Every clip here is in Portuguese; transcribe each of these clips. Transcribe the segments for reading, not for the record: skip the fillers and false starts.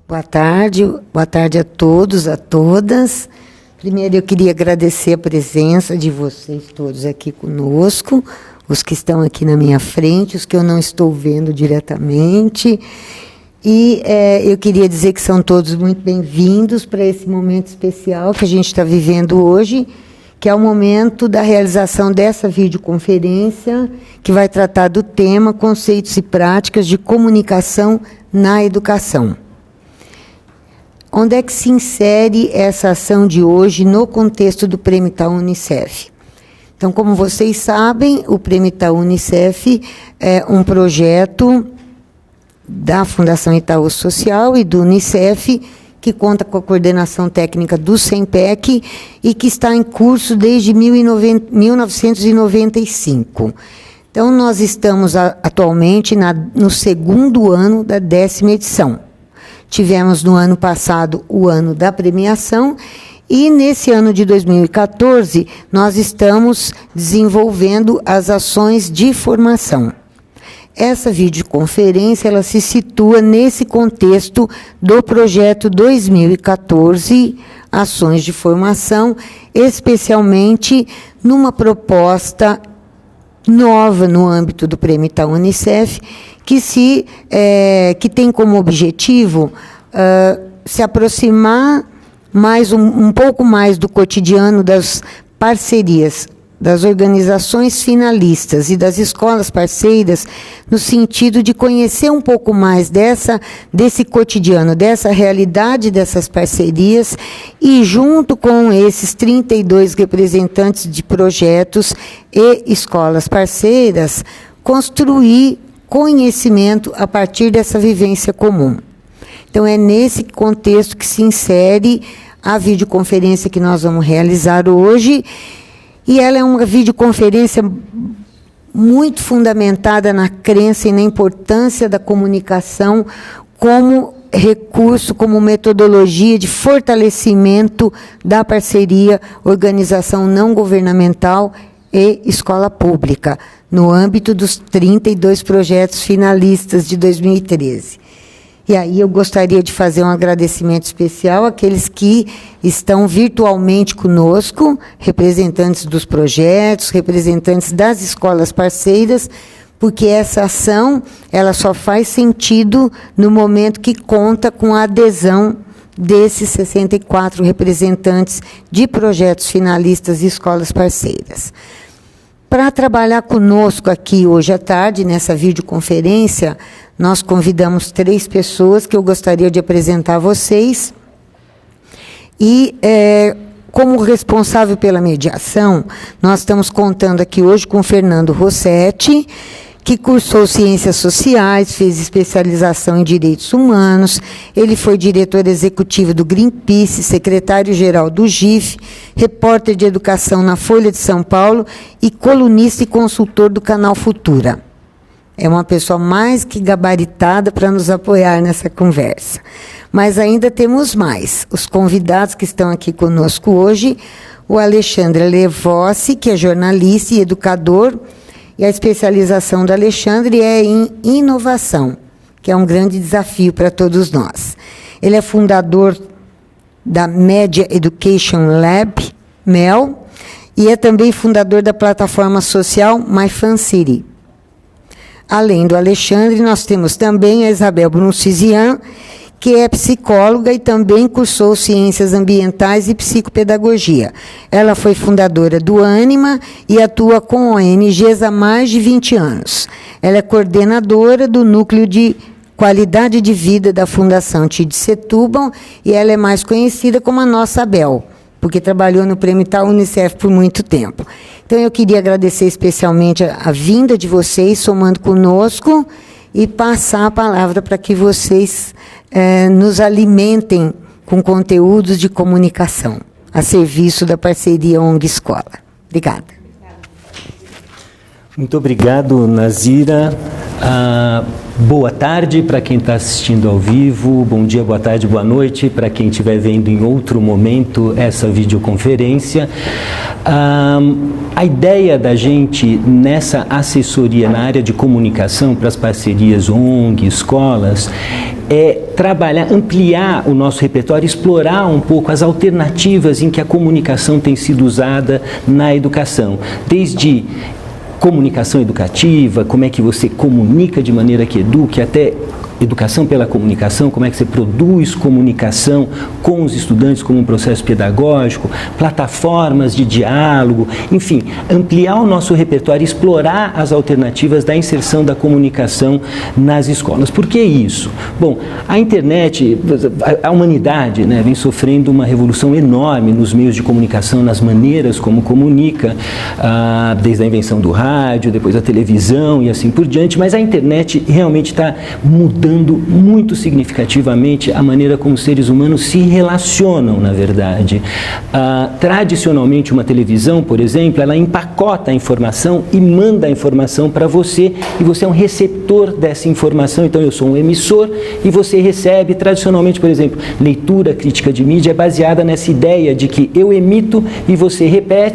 Boa tarde a todos, a todas. Primeiro, eu queria agradecer a presença de vocês todos aqui conosco, os que estão aqui na minha frente, os que eu não estou vendo diretamente. E eu queria dizer que são todos muito bem-vindos para esse momento especial que a gente está vivendo hoje, que é o momento da realização dessa videoconferência, que vai tratar do tema Conceitos e Práticas de Comunicação na Educação. Onde é que se insere essa ação de hoje no contexto do Prêmio Itaú Unicef? Então, como vocês sabem, o Prêmio Itaú Unicef é um projeto da Fundação Itaú Social e do Unicef, que conta com a coordenação técnica do SEMPEC e que está em curso desde 1995. Então, nós estamos atualmente no segundo ano da 10ª edição. Tivemos no ano passado o ano da premiação e nesse ano de 2014 nós estamos desenvolvendo as ações de formação. Essa videoconferência ela se situa nesse contexto do projeto 2014 Ações de Formação, especialmente numa proposta nova no âmbito do Prêmio Itaú Unicef, que tem como objetivo se aproximar um pouco mais do cotidiano das parcerias, das organizações finalistas e das escolas parceiras, no sentido de conhecer um pouco mais desse cotidiano, dessa realidade dessas parcerias, e junto com esses 32 representantes de projetos e escolas parceiras, construir conhecimento a partir dessa vivência comum. Então, é nesse contexto que se insere a videoconferência que nós vamos realizar hoje, e ela é uma videoconferência muito fundamentada na crença e na importância da comunicação como recurso, como metodologia de fortalecimento da parceria, organização não governamental e escola pública, no âmbito dos 32 projetos finalistas de 2013. E aí eu gostaria de fazer um agradecimento especial àqueles que estão virtualmente conosco, representantes dos projetos, representantes das escolas parceiras, porque essa ação ela só faz sentido no momento que conta com a adesão desses 64 representantes de projetos finalistas e escolas parceiras. Para trabalhar conosco aqui hoje à tarde, nessa videoconferência, nós convidamos 3 pessoas que eu gostaria de apresentar a vocês. E, como responsável pela mediação, nós estamos contando aqui hoje com o Fernando Rossetti, que cursou Ciências Sociais, fez especialização em Direitos Humanos, ele foi diretor executivo do Greenpeace, secretário-geral do GIF, repórter de educação na Folha de São Paulo e colunista e consultor do canal Futura. É uma pessoa mais que gabaritada para nos apoiar nessa conversa. Mas ainda temos mais. Os convidados que estão aqui conosco hoje, o Alexandre Levossi, que é jornalista e educador, e a especialização do Alexandre é em inovação, que é um grande desafio para todos nós. Ele é fundador da Media Education Lab, MEL, e é também fundador da plataforma social MyFanCity. Além do Alexandre, nós temos também a Isabel Bruncizian, que é psicóloga e também cursou Ciências Ambientais e Psicopedagogia. Ela foi fundadora do Ânima e atua com ONGs há mais de 20 anos. Ela é coordenadora do Núcleo de Qualidade de Vida da Fundação Tid Setúbal e ela é mais conhecida como a nossa Bel, porque trabalhou no Prêmio Itaú Unicef por muito tempo. Então, eu queria agradecer especialmente a vinda de vocês, somando conosco, e passar a palavra para que vocês nos alimentem com conteúdos de comunicação, a serviço da parceria ONG Escola. Obrigada. Muito obrigado, Nazira. Boa tarde para quem está assistindo ao vivo, bom dia, boa tarde, boa noite para quem estiver vendo em outro momento essa videoconferência. A ideia da gente nessa assessoria na área de comunicação para as parcerias ONG, escolas, é trabalhar, ampliar o nosso repertório, explorar um pouco as alternativas em que a comunicação tem sido usada na educação, desde comunicação educativa, como é que você comunica de maneira que eduque, até educação pela comunicação, como é que você produz comunicação com os estudantes como um processo pedagógico, plataformas de diálogo, enfim, ampliar o nosso repertório, explorar as alternativas da inserção da comunicação nas escolas. Por que isso? Bom, a internet, a humanidade, né, vem sofrendo uma revolução enorme nos meios de comunicação, nas maneiras como comunica, desde a invenção do rádio, depois a televisão e assim por diante, mas a internet realmente está mudando muito significativamente a maneira como os seres humanos se relacionam, na verdade. Tradicionalmente, uma televisão, por exemplo, ela empacota a informação e manda a informação para você, e você é um receptor dessa informação. Então, eu sou um emissor e você recebe. Tradicionalmente, por exemplo, leitura crítica de mídia é baseada nessa ideia de que eu emito e você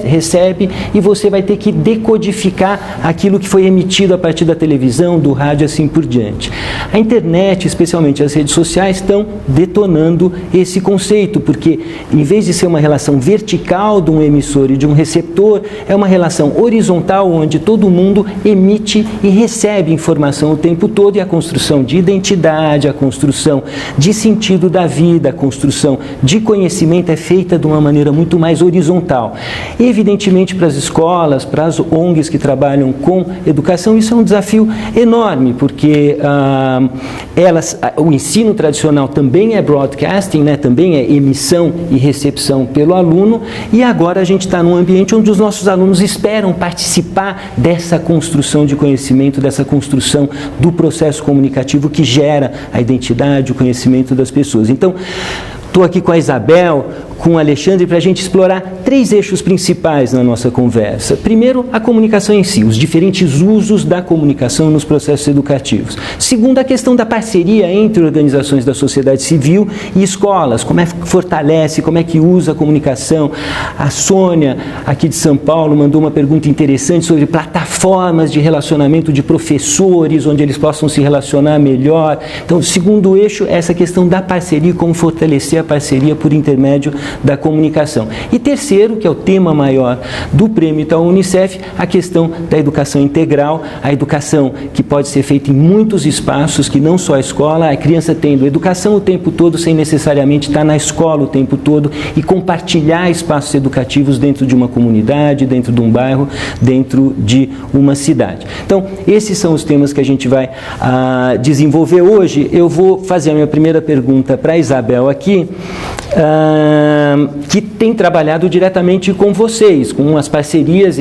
recebe, e você vai ter que decodificar aquilo que foi emitido a partir da televisão, do rádio, assim por diante. A internet, especialmente as redes sociais, estão detonando esse conceito, porque em vez de ser uma relação vertical de um emissor e de um receptor, é uma relação horizontal onde todo mundo emite e recebe informação o tempo todo, e a construção de identidade, a construção de sentido da vida, a construção de conhecimento é feita de uma maneira muito mais horizontal. Evidentemente, para as escolas, para as ONGs que trabalham com educação, isso é um desafio enorme, porque o ensino tradicional também é broadcasting, né? Também é emissão e recepção pelo aluno, e agora a gente está num ambiente onde os nossos alunos esperam participar dessa construção de conhecimento, dessa construção do processo comunicativo que gera a identidade, o conhecimento das pessoas. Então, estou aqui com a Isabel, com o Alexandre, para a gente explorar 3 eixos principais na nossa conversa. Primeiro, a comunicação em si, os diferentes usos da comunicação nos processos educativos. Segundo, a questão da parceria entre organizações da sociedade civil e escolas, como é que fortalece, como é que usa a comunicação. A Sônia, aqui de São Paulo, mandou uma pergunta interessante sobre plataformas de relacionamento de professores, onde eles possam se relacionar melhor. Então, o segundo eixo é essa questão da parceria, como fortalecer a parceria por intermédio da comunicação. E terceiro, que é o tema maior do Prêmio Itaú Unicef, a questão da educação integral, a educação que pode ser feita em muitos espaços, que não só a escola, a criança tendo educação o tempo todo, sem necessariamente estar na escola o tempo todo, e compartilhar espaços educativos dentro de uma comunidade, dentro de um bairro, dentro de uma cidade. Então, esses são os temas que a gente vai desenvolver hoje. Eu vou fazer a minha primeira pergunta para a Isabel aqui, que tem trabalhado diretamente com vocês, com as parcerias.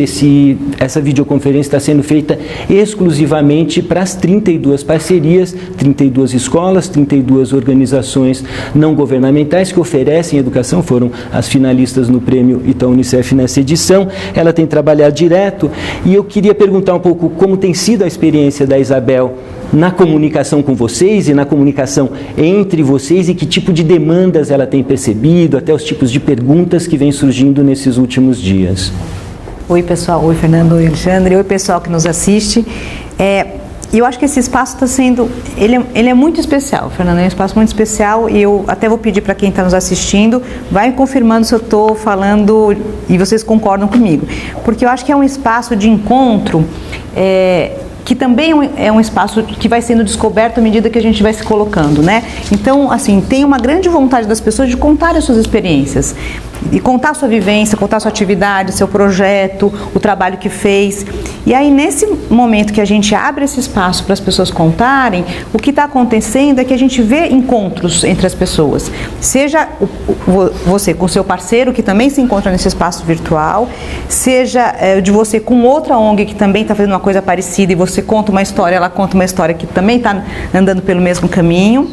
Essa videoconferência está sendo feita exclusivamente para as 32 parcerias, 32 escolas, 32 organizações não governamentais que oferecem educação, foram as finalistas no Prêmio Itaú Unicef nessa edição. Ela tem trabalhado direto, e eu queria perguntar um pouco como tem sido a experiência da Isabel na comunicação com vocês e na comunicação entre vocês, e que tipo de demandas ela tem percebido, até os tipos de perguntas que vêm surgindo nesses últimos dias. Oi, pessoal. Oi, Fernando. Oi, Alexandre. Oi, pessoal que nos assiste. Eu acho que esse espaço está sendo... Ele é muito especial, Fernando. É um espaço muito especial, e eu até vou pedir para quem está nos assistindo, vai confirmando se eu estou falando e vocês concordam comigo. Porque eu acho que é um espaço de encontro... que também é um espaço que vai sendo descoberto à medida que a gente vai se colocando, né? Então, assim, tem uma grande vontade das pessoas de contar as suas experiências, e contar a sua vivência, contar a sua atividade, seu projeto, o trabalho que fez. E aí, nesse momento que a gente abre esse espaço para as pessoas contarem, o que está acontecendo é que a gente vê encontros entre as pessoas. Seja você com seu parceiro, que também se encontra nesse espaço virtual, seja de você com outra ONG que também está fazendo uma coisa parecida, e você conta uma história, ela conta uma história que também está andando pelo mesmo caminho,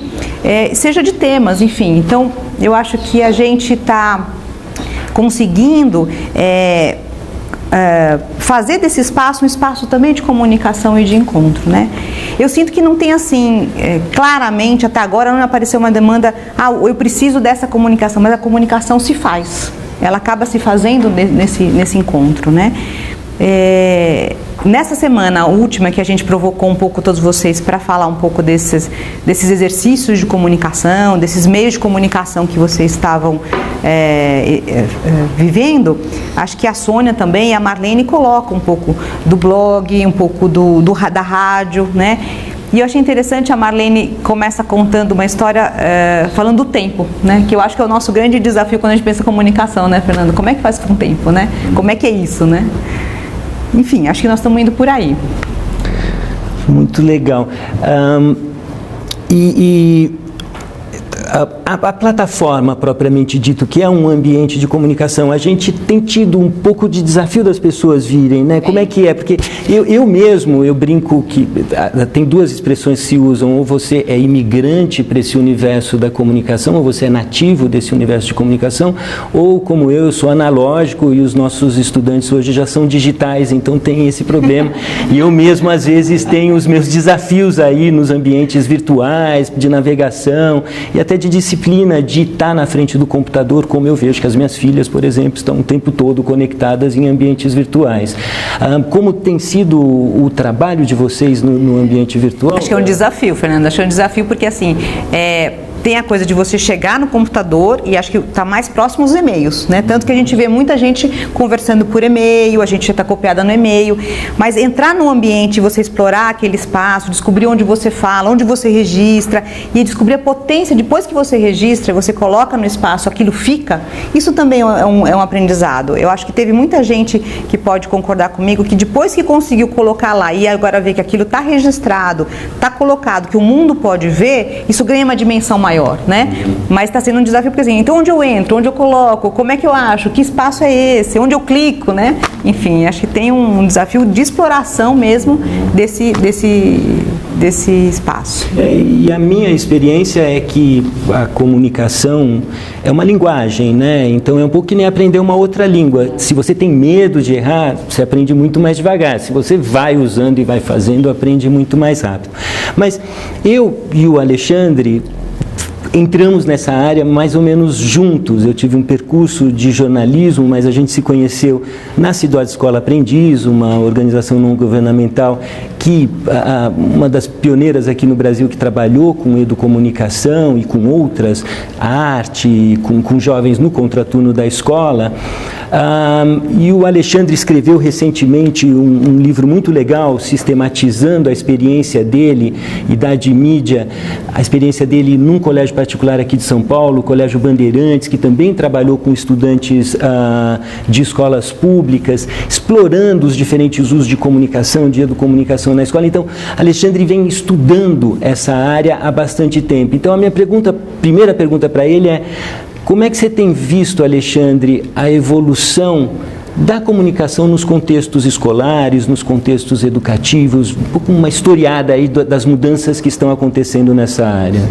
seja de temas, enfim. Então, eu acho que a gente está conseguindo fazer desse espaço um espaço também de comunicação e de encontro, né? Eu sinto que não tem assim, claramente, até agora não apareceu uma demanda, eu preciso dessa comunicação, mas a comunicação se faz, ela acaba se fazendo nesse encontro, né? Nessa semana última que a gente provocou um pouco todos vocês para falar um pouco desses exercícios de comunicação, desses meios de comunicação que vocês estavam vivendo, acho que a Sônia também e a Marlene colocam um pouco do blog, um pouco da rádio, né? E eu achei interessante, a Marlene começa contando uma história falando do tempo, né? Que eu acho que é o nosso grande desafio quando a gente pensa em comunicação, né, Fernando? Como é que faz com o tempo, né? Como é que é isso, né? Enfim, acho que nós estamos indo por aí. Muito legal. A plataforma, propriamente dito, que é um ambiente de comunicação, a gente tem tido um pouco de desafio das pessoas virem, né? Como é que é? Porque eu mesmo, eu brinco que tem duas expressões que se usam, ou você é imigrante para esse universo da comunicação, ou você é nativo desse universo de comunicação, ou como eu sou analógico e os nossos estudantes hoje já são digitais, então tem esse problema. E eu mesmo, às vezes, tenho os meus desafios aí nos ambientes virtuais, de navegação e até de disciplina de estar na frente do computador, como eu vejo que as minhas filhas, por exemplo, estão o tempo todo conectadas em ambientes virtuais. Como tem sido o trabalho de vocês no ambiente virtual? Acho que é um desafio, Fernanda. Acho que é um desafio porque, assim, tem a coisa de você chegar no computador e acho que está mais próximo os e-mails, né? Tanto que a gente vê muita gente conversando por e-mail, a gente já está copiada no e-mail, mas entrar no ambiente, você explorar aquele espaço, descobrir onde você fala, onde você registra e descobrir a potência, depois que você registra, você coloca no espaço, aquilo fica, isso também é um aprendizado. Eu acho que teve muita gente que pode concordar comigo que depois que conseguiu colocar lá e agora ver que aquilo está registrado, está colocado, que o mundo pode ver, isso ganha uma dimensão maior, né? Mas está sendo um desafio porque assim, então onde eu entro, onde eu coloco, como é que eu acho, que espaço é esse, onde eu clico, né? Enfim, acho que tem um desafio de exploração mesmo desse espaço. E a minha experiência é que a comunicação é uma linguagem, né? Então é um pouco que nem aprender uma outra língua. Se você tem medo de errar, você aprende muito mais devagar. Se você vai usando e vai fazendo, aprende muito mais rápido. Mas eu e o Alexandre entramos nessa área mais ou menos juntos. Eu tive um percurso de jornalismo, mas a gente se conheceu na Cidade Escola Aprendiz, uma organização não governamental que, uma das pioneiras aqui no Brasil que trabalhou com educomunicação e com outras, arte, com jovens no contraturno da escola. E o Alexandre escreveu recentemente um livro muito legal, sistematizando a experiência dele, Idade Mídia, a experiência dele num colégio particular aqui de São Paulo, o Colégio Bandeirantes, que também trabalhou com estudantes de escolas públicas, explorando os diferentes usos de comunicação, de educomunicação na escola. Então, Alexandre vem estudando essa área há bastante tempo. Então, a minha primeira pergunta para ele é: como é que você tem visto, Alexandre, a evolução da comunicação nos contextos escolares, nos contextos educativos? Um pouco uma historiada aí das mudanças que estão acontecendo nessa área.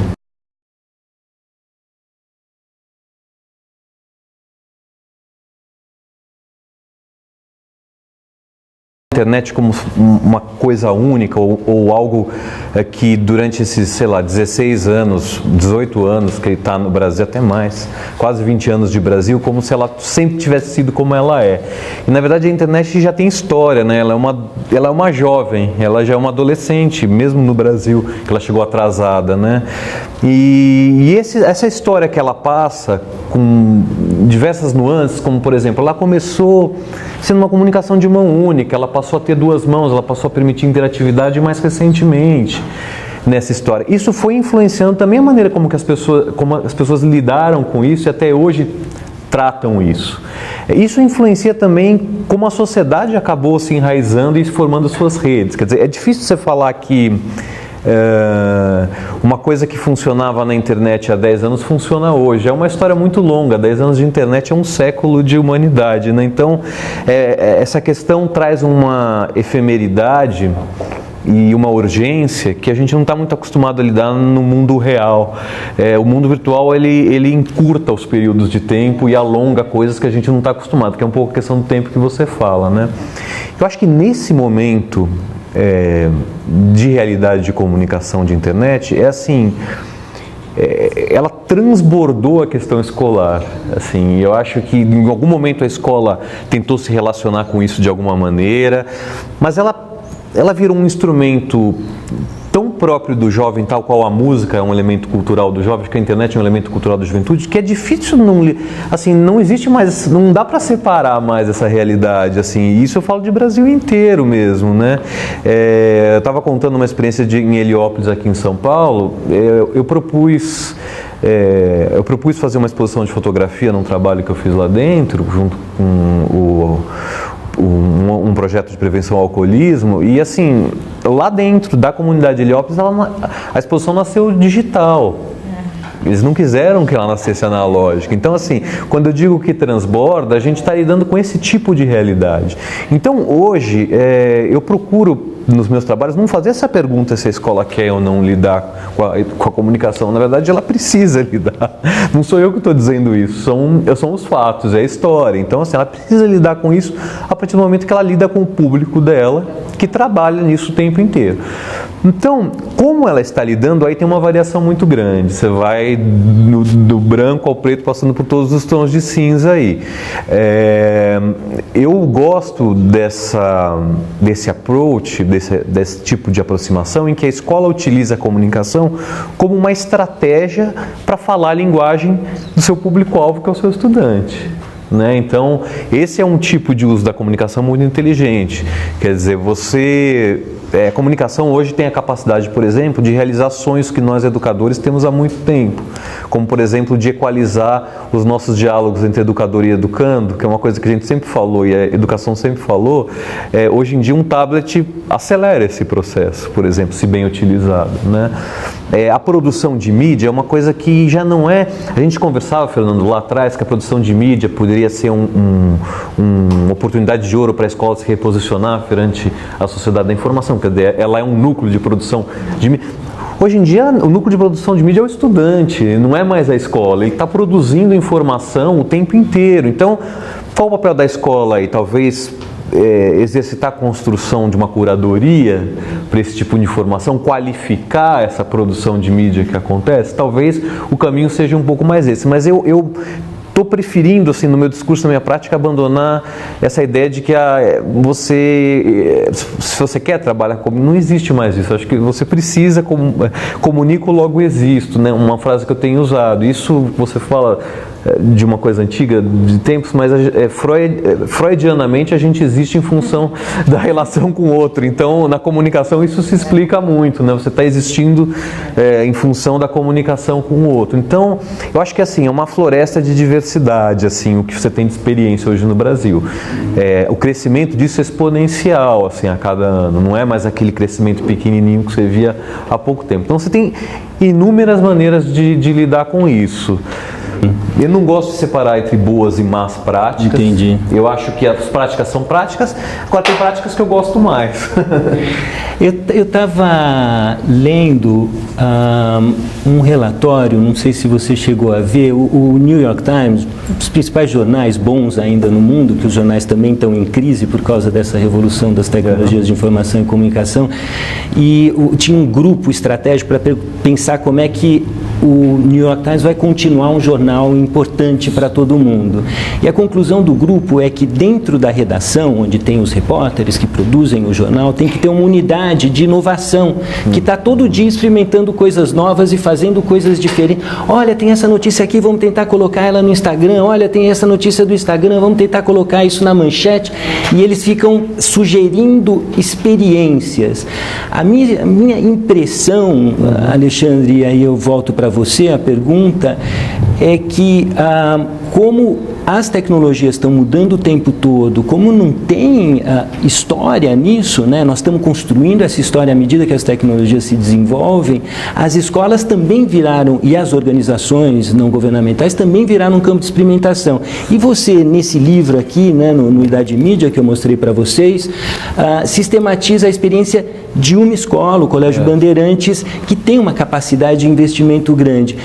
Internet como uma coisa única ou algo que durante esses, sei lá, 16 anos, 18 anos que ele está no Brasil, até mais, quase 20 anos de Brasil, como se ela sempre tivesse sido como ela é. E na verdade a internet já tem história, né? Ela é uma jovem, ela já é uma adolescente, mesmo no Brasil, que ela chegou atrasada, né? E essa história que ela passa com diversas nuances, como por exemplo, ela começou sendo uma comunicação de mão única, ela passou a ter duas mãos, ela passou a permitir interatividade mais recentemente nessa história. Isso foi influenciando também a maneira como as pessoas lidaram com isso e até hoje tratam isso. Isso influencia também como a sociedade acabou se enraizando e formando suas redes. Quer dizer, é difícil você falar que uma coisa que funcionava na internet há 10 anos funciona hoje. É uma história muito longa. 10 anos de internet é um século de humanidade, né? Então, essa questão traz uma efemeridade e uma urgência que a gente não está muito acostumado a lidar no mundo real. O mundo virtual, ele encurta os períodos de tempo e alonga coisas que a gente não está acostumado, que é um pouco a questão do tempo que você fala, né? Eu acho que nesse momento de realidade de comunicação de internet, ela transbordou a questão escolar. Assim, eu acho que em algum momento a escola tentou se relacionar com isso de alguma maneira, mas ela virou um instrumento tão próprio do jovem, tal qual a música é um elemento cultural do jovem, que a internet é um elemento cultural da juventude, que é difícil, não existe mais, não dá para separar mais essa realidade, assim. Isso eu falo de Brasil inteiro mesmo, né? Eu estava contando uma experiência em Heliópolis, aqui em São Paulo. Eu propus fazer uma exposição de fotografia num trabalho que eu fiz lá dentro, junto com um projeto de prevenção ao alcoolismo, e assim, lá dentro da comunidade de Heliópolis, a exposição nasceu digital. Eles não quiseram que ela nascesse analógica. Então, assim, quando eu digo que transborda, a gente está lidando com esse tipo de realidade. Então, hoje, eu procuro, nos meus trabalhos, não fazer essa pergunta se a escola quer ou não lidar com a comunicação. Na verdade, ela precisa lidar. Não sou eu que estou dizendo isso, são os fatos, é a história. Então, assim, ela precisa lidar com isso a partir do momento que ela lida com o público dela, que trabalha nisso o tempo inteiro. Então, como ela está lidando, aí tem uma variação muito grande. Você vai do branco ao preto, passando por todos os tons de cinza aí. Eu gosto desse approach, desse tipo de aproximação, em que a escola utiliza a comunicação como uma estratégia para falar a linguagem do seu público-alvo, que é o seu estudante. Né? Então, esse é um tipo de uso da comunicação muito inteligente. Quer dizer, a comunicação hoje tem a capacidade, por exemplo, de realizar sonhos que nós educadores temos há muito tempo, como, por exemplo, de equalizar os nossos diálogos entre educador e educando, que é uma coisa que a gente sempre falou e a educação sempre falou. Hoje em dia, um tablet acelera esse processo, por exemplo, se bem utilizado, né? A produção de mídia é uma coisa que já não é... A gente conversava, Fernando, lá atrás, que a produção de mídia poderia ser uma oportunidade de ouro para a escola se reposicionar perante a sociedade da informação. Quer dizer, ela é um núcleo de produção de mídia. Hoje em dia, o núcleo de produção de mídia é o estudante, não é mais a escola. Ele está produzindo informação o tempo inteiro. Então, qual o papel da escola aí? Talvez exercitar a construção de uma curadoria para esse tipo de informação, qualificar essa produção de mídia que acontece. Talvez o caminho seja um pouco mais esse. Mas eu estou preferindo, assim, no meu discurso, na minha prática, abandonar essa ideia de que se você quer trabalhar comigo, não existe mais isso. Acho que você precisa, comunico, logo existo, né? Uma frase que eu tenho usado. Isso você fala de uma coisa antiga, de tempos, mas freudianamente a gente existe em função da relação com o outro. Então, na comunicação isso se explica muito, né? Você está existindo em função da comunicação com o outro. Então, eu acho que assim, é uma floresta de diversidade, assim, o que você tem de experiência hoje no Brasil. O crescimento disso é exponencial, assim, a cada ano. Não é mais aquele crescimento pequenininho que você via há pouco tempo. Então, você tem inúmeras maneiras de lidar com isso. Eu não gosto de separar entre boas e más práticas. Entendi. Eu acho que as práticas são práticas, agora tem práticas que eu gosto mais. Eu estava lendo um relatório, não sei se você chegou a ver, o New York Times, os principais jornais bons ainda no mundo, que os jornais também estão em crise por causa dessa revolução das tecnologias de informação e comunicação, e tinha um grupo estratégico para pensar como é que o New York Times vai continuar um jornal importante para todo mundo. E a conclusão do grupo é que dentro da redação, onde tem os repórteres que produzem o jornal, tem que ter uma unidade de inovação, que está todo dia experimentando coisas novas e fazendo coisas diferentes. Olha, tem essa notícia aqui, vamos tentar colocar ela no Instagram. Olha, tem essa notícia do Instagram, vamos tentar colocar isso na manchete. E eles ficam sugerindo experiências. A minha impressão, Alexandre, e aí eu volto para você, a pergunta é que como as tecnologias estão mudando o tempo todo, como não tem história nisso, né? Nós estamos construindo essa história à medida que as tecnologias se desenvolvem, as escolas também viraram, e as organizações não governamentais também viraram um campo de experimentação. E você, nesse livro aqui, né, no Idade Mídia, que eu mostrei para vocês, sistematiza a experiência de uma escola, o Colégio Bandeirantes, que tem uma capacidade de investimento grande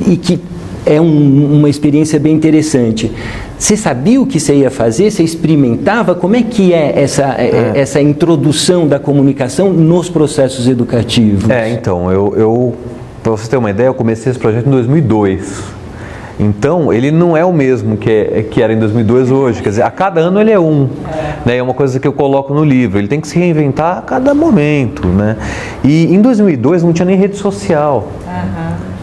e que é uma experiência bem interessante. Você sabia o que você ia fazer? Você experimentava? Como é que é essa introdução da comunicação nos processos educativos? Então, para você ter uma ideia, eu comecei esse projeto em 2002. Então, ele não é o mesmo que era em 2002 hoje. Quer dizer, a cada ano ele é né? É uma coisa que eu coloco no livro. Ele tem que se reinventar a cada momento, né? E em 2002 não tinha nem rede social.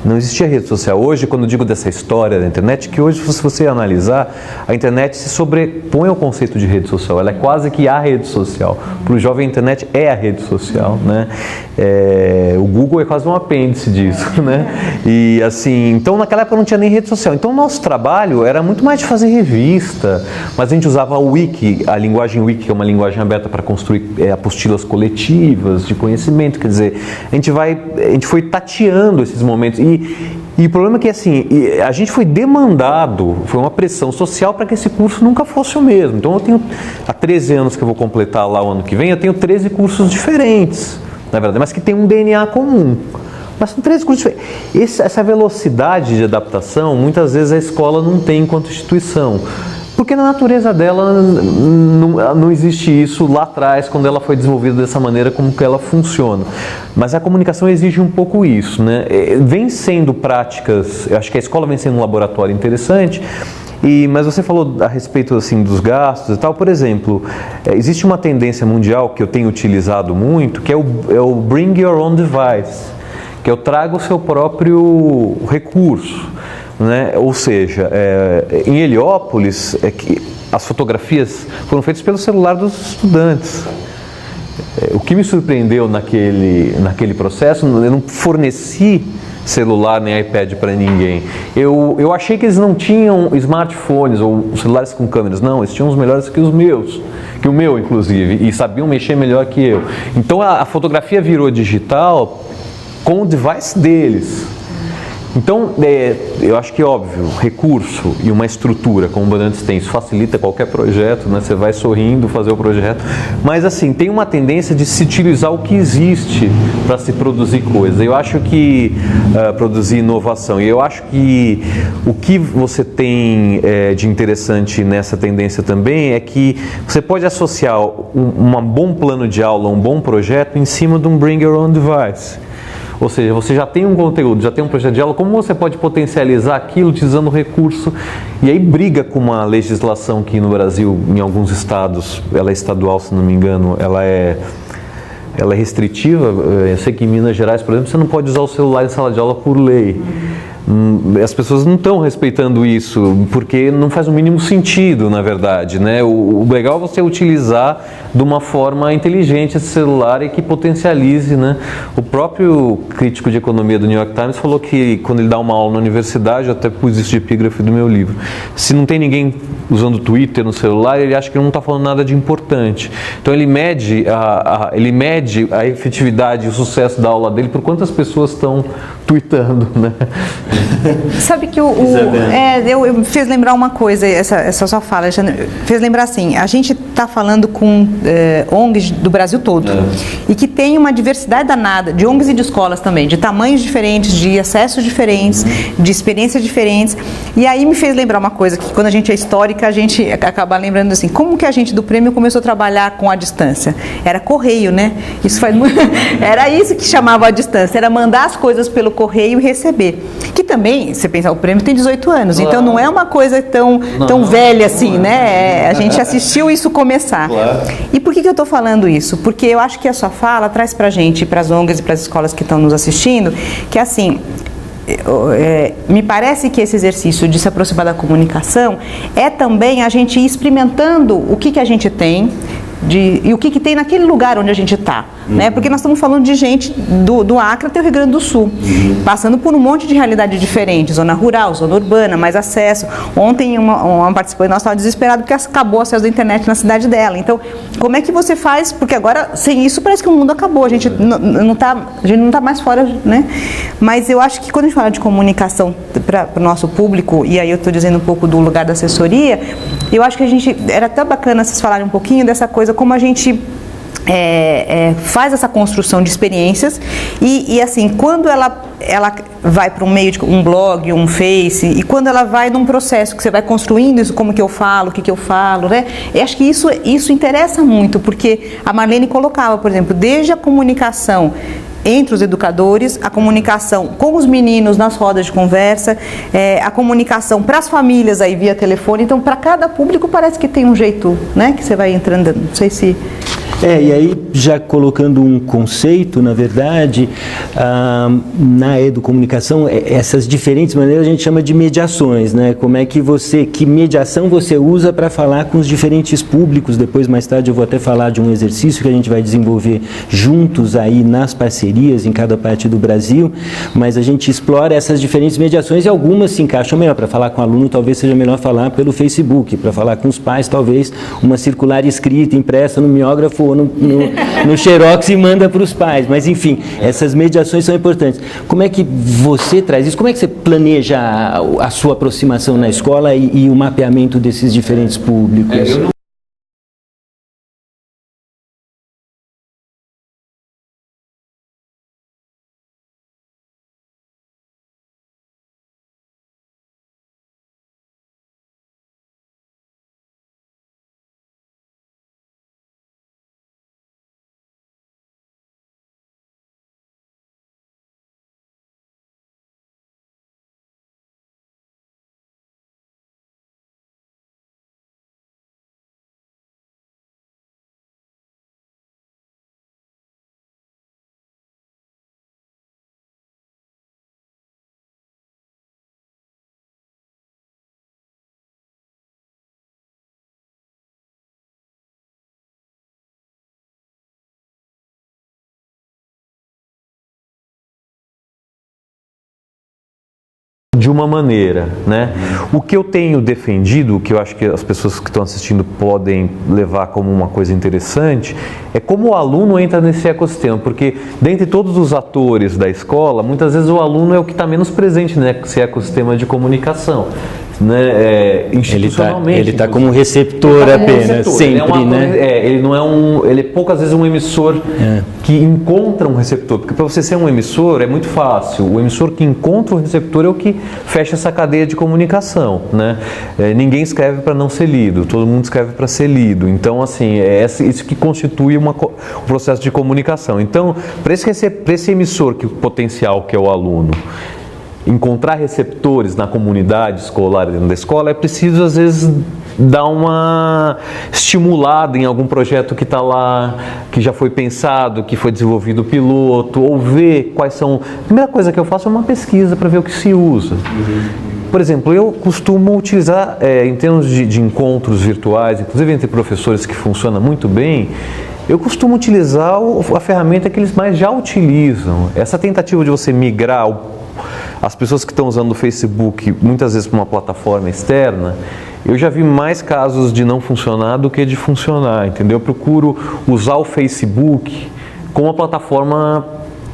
Não existia rede social. Hoje, quando eu digo dessa história da internet, que hoje, se você analisar, a internet se sobrepõe ao conceito de rede social. Ela é quase que a rede social. Para o jovem, a internet é a rede social, né? O Google é quase um apêndice disso, né? E assim, então naquela época não tinha nem rede social. Então o nosso trabalho era muito mais de fazer revista, mas a gente usava o Wiki, a linguagem Wiki, que é uma linguagem aberta para construir apostilas coletivas de conhecimento. Quer dizer, a gente foi tateando esses momentos. E o problema é que assim, a gente foi demandado, foi uma pressão social para que esse curso nunca fosse o mesmo. Então eu tenho, há 13 anos que eu vou completar lá o ano que vem, eu tenho 13 cursos diferentes, na verdade, mas que tem um DNA comum. Mas são 13 cursos diferentes. Essa velocidade de adaptação, muitas vezes a escola não tem enquanto instituição. Porque na natureza dela não existe isso lá atrás, quando ela foi desenvolvida dessa maneira, como que ela funciona. Mas a comunicação exige um pouco isso, né? Vem sendo práticas, eu acho que a escola vem sendo um laboratório interessante, mas você falou a respeito assim, dos gastos e tal. Por exemplo, existe uma tendência mundial que eu tenho utilizado muito, que é o Bring Your Own Device, que eu trago o seu próprio recurso. Né? Ou seja, em Heliópolis, as fotografias foram feitas pelo celular dos estudantes. O que me surpreendeu naquele processo, eu não forneci celular nem iPad para ninguém. Eu achei que eles não tinham smartphones ou celulares com câmeras. Não, eles tinham os melhores que os meus, que o meu inclusive, e sabiam mexer melhor que eu. Então a fotografia virou digital com o device deles. Então, eu acho que, óbvio, recurso e uma estrutura, como o Bandeirantes tem, isso facilita qualquer projeto, né? Você vai sorrindo fazer o projeto, mas assim, tem uma tendência de se utilizar o que existe para se produzir coisa. Eu acho que, produzir inovação, e eu acho que o que você tem de interessante nessa tendência também é que você pode associar um bom plano de aula, um bom projeto em cima de um Bring Your Own Device. Ou seja, você já tem um conteúdo, já tem um projeto de aula, como você pode potencializar aquilo utilizando o recurso? E aí briga com uma legislação que no Brasil, em alguns estados, ela é estadual, se não me engano, ela é restritiva. Eu sei que em Minas Gerais, por exemplo, você não pode usar o celular em sala de aula por lei. As pessoas não estão respeitando isso, porque não faz o mínimo sentido, na verdade, né? O legal é você utilizar de uma forma inteligente esse celular e que potencialize, né? O próprio crítico de economia do New York Times falou que quando ele dá uma aula na universidade, eu até pus isso de epígrafe do meu livro, se não tem ninguém usando Twitter no celular, ele acha que não está falando nada de importante. Então ele mede a efetividade e o sucesso da aula dele por quantas pessoas estão tweetando, né? Sabe que eu fez lembrar uma coisa, essa sua fala, fez lembrar assim, a gente está falando com ONGs do Brasil todo, e que tem uma diversidade danada, de ONGs e de escolas também, de tamanhos diferentes, de acessos diferentes, de experiências diferentes, e aí me fez lembrar uma coisa, que quando a gente é histórica, a gente acaba lembrando assim, como que a gente do prêmio começou a trabalhar com a distância? Era correio, né? Isso faz muito... Era isso que chamava a distância, era mandar as coisas pelo correio e receber. Que também, você pensar, o prêmio tem 18 anos, claro. Então não é uma coisa tão velha assim, né? A gente assistiu isso começar. Claro. E por que eu estou falando isso? Porque eu acho que a sua fala traz para a gente, para as ONGs e para as escolas que estão nos assistindo, que assim... me parece que esse exercício de se aproximar da comunicação é também a gente ir experimentando o que a gente tem, e o que tem naquele lugar onde a gente está, né? Porque nós estamos falando de gente do Acre até o Rio Grande do Sul, passando por um monte de realidade diferente, zona rural, zona urbana, mais acesso. Ontem uma participante nossa estava desesperada porque acabou o acesso da internet na cidade dela. Então, como é que você faz? Porque agora, sem isso, parece que o mundo acabou, a gente não está mais fora, né? Mas eu acho que quando a gente fala de comunicação para o nosso público, e aí eu estou dizendo um pouco do lugar da assessoria, eu acho que era até bacana vocês falarem um pouquinho dessa coisa, como a gente faz essa construção de experiências e assim, quando ela vai para um meio de um blog, um Face, e quando ela vai num processo que você vai construindo isso, como que eu falo, o que eu falo, né? Eu acho que isso interessa muito, porque a Marlene colocava, por exemplo, desde a comunicação entre os educadores, a comunicação com os meninos nas rodas de conversa, a comunicação para as famílias aí via telefone. Então, para cada público parece que tem um jeito, né, que você vai entrando, não sei se... E aí, já colocando um conceito, na verdade, na educomunicação, essas diferentes maneiras a gente chama de mediações, né? Como é que mediação você usa para falar com os diferentes públicos? Depois, mais tarde, eu vou até falar de um exercício que a gente vai desenvolver juntos aí nas parcerias em cada parte do Brasil, mas a gente explora essas diferentes mediações e algumas se encaixam melhor. Para falar com o aluno, talvez seja melhor falar pelo Facebook, para falar com os pais, talvez uma circular escrita, impressa no miógrafo ou no Xerox e manda para os pais. Mas, enfim, essas mediações são importantes. Como é que você traz isso? Como é que você planeja a sua aproximação na escola e o mapeamento desses diferentes públicos? De uma maneira, né? O que eu tenho defendido, o que eu acho que as pessoas que estão assistindo podem levar como uma coisa interessante, é como o aluno entra nesse ecossistema, porque dentre todos os atores da escola, muitas vezes o aluno é o que está menos presente nesse ecossistema de comunicação. Né, institucionalmente. Ele está como receptor apenas, sempre, né? Ele não é ele é poucas vezes um emissor que encontra um receptor, porque para você ser um emissor é muito fácil. O emissor que encontra o receptor é o que fecha essa cadeia de comunicação, né? Ninguém escreve para não ser lido, todo mundo escreve para ser lido. Então, assim, isso que constitui um processo de comunicação. Então, para esse emissor potencial que é o aluno, encontrar receptores na comunidade escolar dentro da escola, é preciso às vezes dar uma estimulada em algum projeto que está lá, que já foi pensado, que foi desenvolvido o piloto, ou ver quais são... A primeira coisa que eu faço é uma pesquisa para ver o que se usa. Por exemplo, eu costumo utilizar, em termos de encontros virtuais, inclusive entre professores, que funciona muito bem, eu costumo utilizar a ferramenta que eles mais já utilizam. Essa tentativa de você migrar as pessoas que estão usando o Facebook, muitas vezes para uma plataforma externa, eu já vi mais casos de não funcionar do que de funcionar, entendeu? Eu procuro usar o Facebook como uma plataforma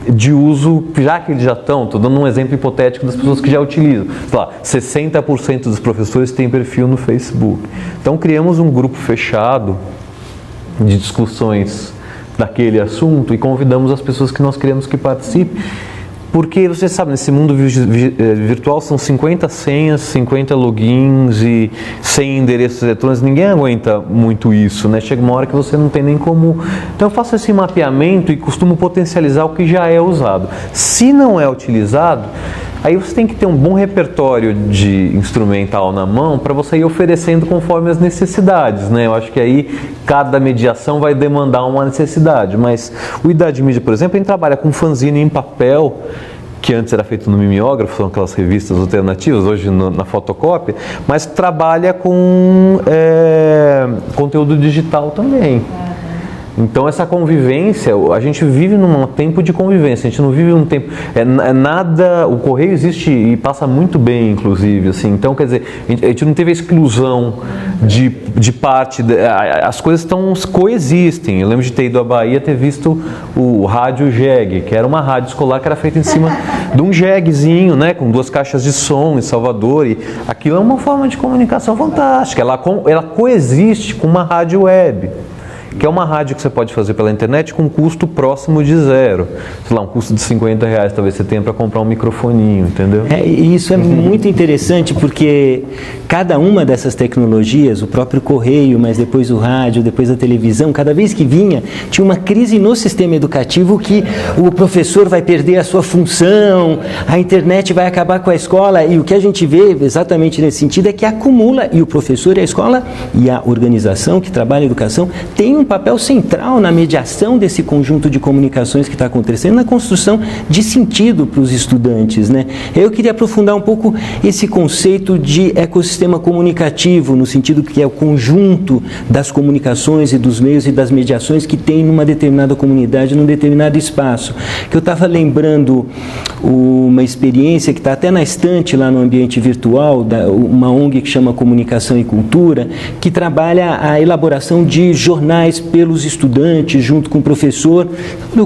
de uso, já que eles já estão, estou dando um exemplo hipotético das pessoas que já utilizam. Sei lá, 60% dos professores têm perfil no Facebook. Então criamos um grupo fechado de discussões daquele assunto e convidamos as pessoas que nós queremos que participem. Porque, você sabe, nesse mundo virtual são 50 senhas, 50 logins e 100 endereços eletrônicos, ninguém aguenta muito isso, né? Chega uma hora que você não tem nem como... Então eu faço esse mapeamento e costumo potencializar o que já é usado. Se não é utilizado, aí você tem que ter um bom repertório de instrumental na mão para você ir oferecendo conforme as necessidades, né? Eu acho que aí cada mediação vai demandar uma necessidade, mas o Idade Mídia, por exemplo, a gente trabalha com fanzine em papel, que antes era feito no mimeógrafo, são aquelas revistas alternativas, hoje na fotocópia, mas trabalha com conteúdo digital também. Então essa convivência, a gente vive num tempo de convivência, a gente não vive num tempo, nada, o Correio existe e passa muito bem, inclusive, assim, então quer dizer, a gente não teve a exclusão de parte, as coisas coexistem. Eu lembro de ter ido à Bahia, ter visto o rádio JEG, que era uma rádio escolar que era feita em cima de um JEGzinho, né, com 2 caixas de som em Salvador, e aquilo é uma forma de comunicação fantástica, ela coexiste com uma rádio web, que é uma rádio que você pode fazer pela internet com um custo próximo de zero. Sei lá, um custo de R$50 talvez você tenha para comprar um microfoninho, entendeu? E isso é muito interessante porque cada uma dessas tecnologias, o próprio correio, mas depois o rádio, depois a televisão, cada vez que vinha, tinha uma crise no sistema educativo que o professor vai perder a sua função, a internet vai acabar com a escola, e o que a gente vê exatamente nesse sentido é que acumula, e o professor e a escola e a organização que trabalha a educação tem um papel central na mediação desse conjunto de comunicações que está acontecendo, na construção de sentido para os estudantes, né? Eu queria aprofundar um pouco esse conceito de ecossistema comunicativo, no sentido que é o conjunto das comunicações e dos meios e das mediações que tem numa determinada comunidade, num determinado espaço. Que eu estava lembrando uma experiência que está até na estante lá no ambiente virtual, uma ONG que chama Comunicação e Cultura, que trabalha a elaboração de jornais pelos estudantes, junto com o professor,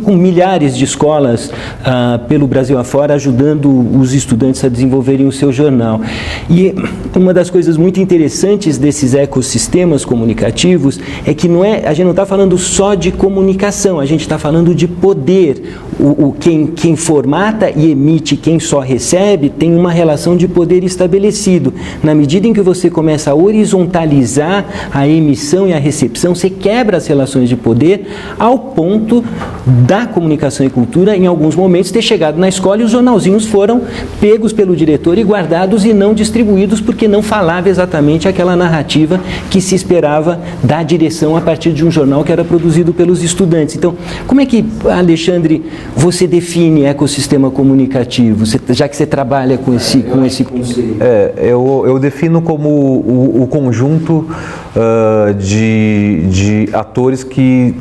com milhares de escolas pelo Brasil afora, ajudando os estudantes a desenvolverem o seu jornal. E uma das coisas muito interessantes desses ecossistemas comunicativos é que a gente não está falando só de comunicação, a gente está falando de poder. Quem formata e emite, quem só recebe, tem uma relação de poder estabelecido. Na medida em que você começa a horizontalizar a emissão e a recepção, você quebra as relações de poder ao ponto da comunicação e cultura, em alguns momentos, ter chegado na escola e os jornalzinhos foram pegos pelo diretor e guardados e não distribuídos porque não falava exatamente aquela narrativa que se esperava da direção a partir de um jornal que era produzido pelos estudantes. Então, como é que, Alexandre, você define ecossistema comunicativo, já que você trabalha com esse conceito? Eu defino como o conjunto de atores que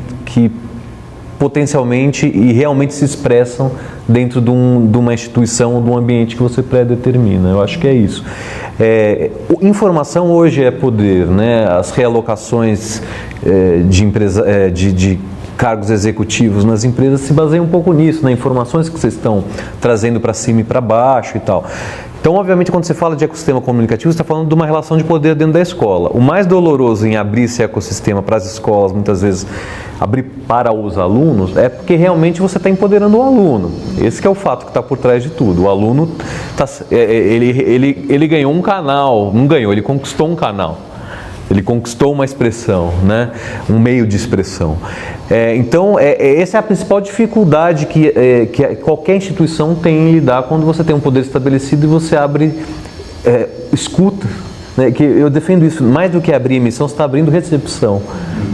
potencialmente e realmente se expressam dentro de uma instituição ou de um ambiente que você pré-determina. Eu acho que é isso. Informação hoje é poder, né? As realocações de cargos executivos nas empresas se baseiam um pouco nisso, né? Informações que vocês estão trazendo para cima e para baixo e tal. Então, obviamente, quando você fala de ecossistema comunicativo, você está falando de uma relação de poder dentro da escola. O mais doloroso em abrir esse ecossistema para as escolas, muitas vezes, abrir para os alunos, é porque realmente você está empoderando o aluno. Esse que é o fato que está por trás de tudo. O aluno, ele ganhou um canal, não ganhou, ele conquistou um canal. Ele conquistou uma expressão, né? Um meio de expressão. Então, essa é a principal dificuldade que qualquer instituição tem em lidar quando você tem um poder estabelecido e você abre escuta. Né? Que eu defendo isso, mais do que abrir emissão, você está abrindo recepção.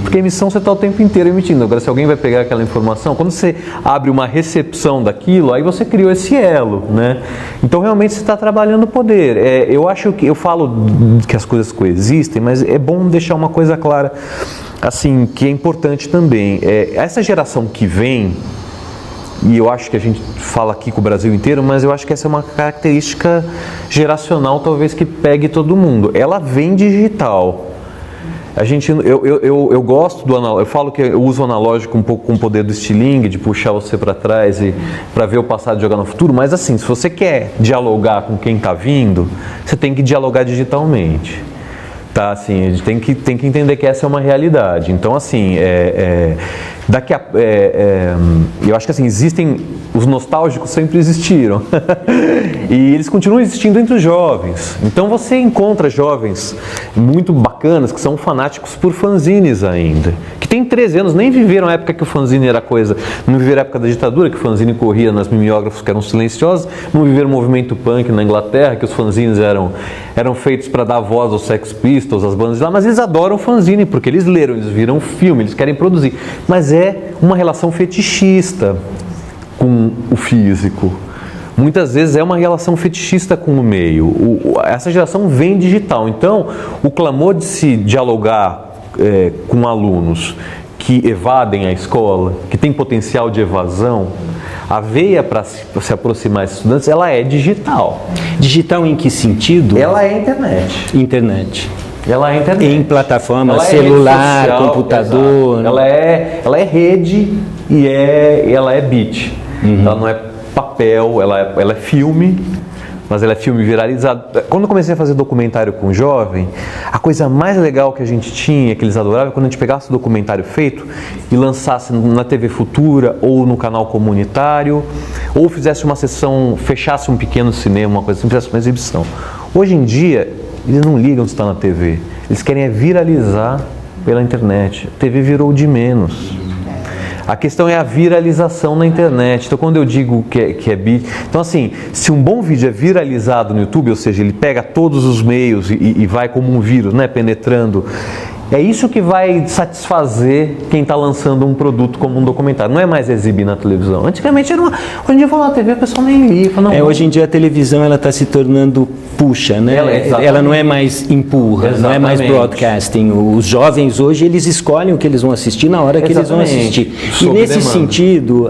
Porque emissão você está o tempo inteiro emitindo. Agora, se alguém vai pegar aquela informação, quando você abre uma recepção daquilo, aí você criou esse elo, né? Então, realmente, você está trabalhando o poder. Eu falo que as coisas coexistem, mas é bom deixar uma coisa clara, assim, que é importante também. Essa geração que vem, e eu acho que a gente fala aqui com o Brasil inteiro, mas eu acho que essa é uma característica geracional, talvez, que pegue todo mundo. Ela vem digital. Eu gosto do analógico, eu falo que eu uso o analógico um pouco com o poder do estilingue, de puxar você para trás e para ver o passado e jogar no futuro, mas assim, se você quer dialogar com quem está vindo, você tem que dialogar digitalmente. Tá, assim, a gente tem que entender que essa é uma realidade. Então, assim, eu acho que assim, os nostálgicos sempre existiram e eles continuam existindo entre os jovens. Então você encontra jovens muito bacanas que são fanáticos por fanzines ainda, que têm 13 anos, nem viveram a época que o fanzine era coisa, não viveram a época da ditadura, que o fanzine corria nas mimeógrafos que eram silenciosos, não viveram o movimento punk na Inglaterra, que os fanzines eram feitos para dar voz aos Sex Pistols, às bandas de lá, mas eles adoram fanzine, porque eles leram, eles viram filme, eles querem produzir. Mas é uma relação fetichista com o físico. Muitas vezes é uma relação fetichista com o meio. Essa geração vem digital. Então, o clamor de se dialogar com alunos que evadem a escola, que tem potencial de evasão, a veia para se aproximar desses estudantes, ela é digital. Digital em que sentido? Ela é internet. Internet. Ela é internet. Em plataforma, ela celular, social, computador. Ela é rede e ela é bit. Ela não é papel, ela é filme, mas ela é filme viralizado. Quando eu comecei a fazer documentário com jovem, a coisa mais legal que a gente tinha, que eles adoravam, é quando a gente pegasse o documentário feito e lançasse na TV Futura ou no canal comunitário, ou fizesse uma sessão, fechasse um pequeno cinema, uma coisa assim, fizesse uma exibição. Hoje em dia, eles não ligam se está na TV, eles querem viralizar pela internet. A TV virou de menos. A questão é a viralização na internet. Então, quando eu digo que é bit... Então, assim, se um bom vídeo é viralizado no YouTube, ou seja, ele pega todos os meios e vai como um vírus, né, penetrando, é isso que vai satisfazer quem está lançando um produto como um documentário. Não é mais exibir na televisão. Antigamente era uma... Hoje em dia, falar na TV, a pessoa nem liga. Não, hoje em dia a televisão está se tornando puxa, né? Ela não é mais empurra, não é mais broadcasting. Os jovens hoje, eles escolhem o que eles vão assistir na hora que eles vão assistir. E nesse sentido,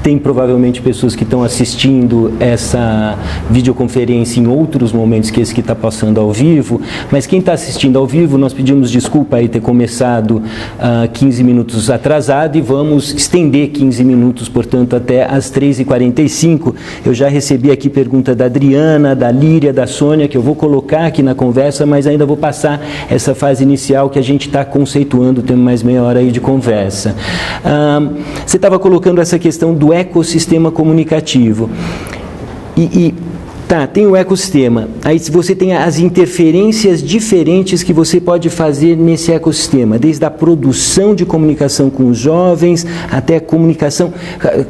tem provavelmente pessoas que estão assistindo essa videoconferência em outros momentos que esse que está passando ao vivo, mas quem está assistindo ao vivo, nós pedimos desculpa aí ter começado 15 minutos atrasado e vamos estender 15 minutos, portanto, até às 3h45. Eu já recebi aqui pergunta da Adriana, da Líria, da Sônia, que eu vou colocar aqui na conversa, mas ainda vou passar essa fase inicial que a gente está conceituando, temos mais meia hora aí de conversa. Você estava colocando essa questão do ecossistema comunicativo. Tem o ecossistema. Aí você tem as interferências diferentes que você pode fazer nesse ecossistema, desde a produção de comunicação com os jovens até a comunicação.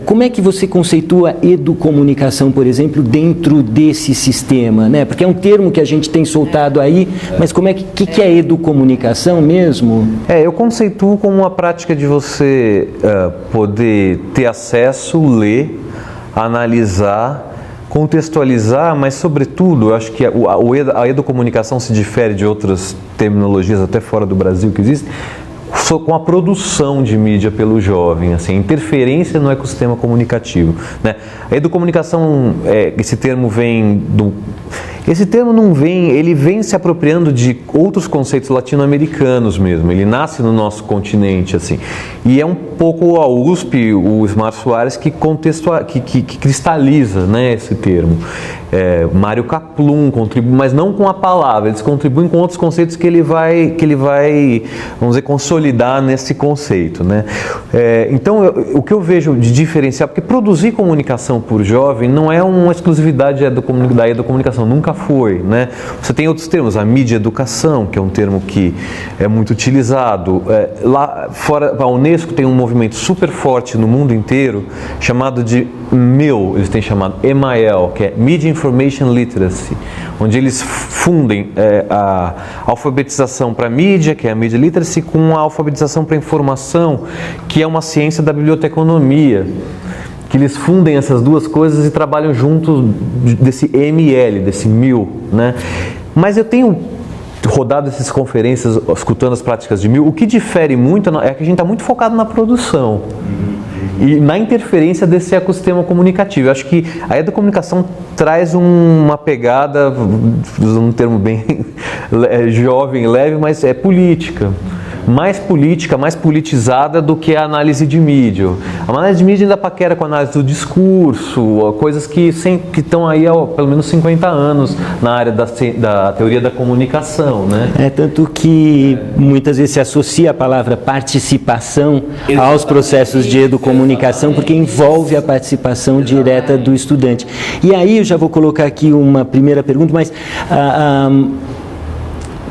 Como é que você conceitua educomunicação, por exemplo, dentro desse sistema, né? Porque é um termo que a gente tem soltado aí, mas como é que é educomunicação mesmo? Eu conceituo como uma prática de você poder ter acesso, ler, analisar, contextualizar, mas sobretudo, eu acho que a educomunicação se difere de outras terminologias até fora do Brasil que existem, com a produção de mídia pelo jovem, assim, interferência no ecossistema comunicativo, né? A educomunicação, esse termo vem do... Esse termo não vem, ele vem se apropriando de outros conceitos latino-americanos mesmo, ele nasce no nosso continente, assim, e é um pouco a USP, o Ismar Soares, que cristaliza, né, esse termo. Mário Kaplun contribui, mas não com a palavra, eles contribuem com outros conceitos que ele vai, vamos dizer, consolidar nesse conceito, né? Então, o que eu vejo de diferencial, porque produzir comunicação por jovem não é uma exclusividade da educomunicação, nunca foi, né? Você tem outros termos, a mídia educação, que é um termo que é muito utilizado. Lá fora, a Unesco tem um movimento super forte no mundo inteiro, chamado de MIL, eles têm chamado MIL, que é Media Information Literacy, onde eles fundem a alfabetização para mídia, que é a Media Literacy, com a alfabetização para informação, que é uma ciência da biblioteconomia, que eles fundem essas duas coisas e trabalham juntos desse ML, desse MIL, né? Mas eu tenho rodado essas conferências, escutando as práticas de MIL, o que difere muito é que a gente está muito focado na produção e na interferência desse ecossistema comunicativo. Eu acho que a educomunicação traz uma pegada, usando um termo bem jovem, leve, mas é política, mais politizada do que a análise de mídia. A análise de mídia ainda paquera com a análise do discurso, coisas que estão aí há pelo menos 50 anos na área da teoria da comunicação, né? Tanto que muitas vezes se associa a palavra participação aos processos de educomunicação, porque envolve a participação direta do estudante. E aí eu já vou colocar aqui uma primeira pergunta, mas...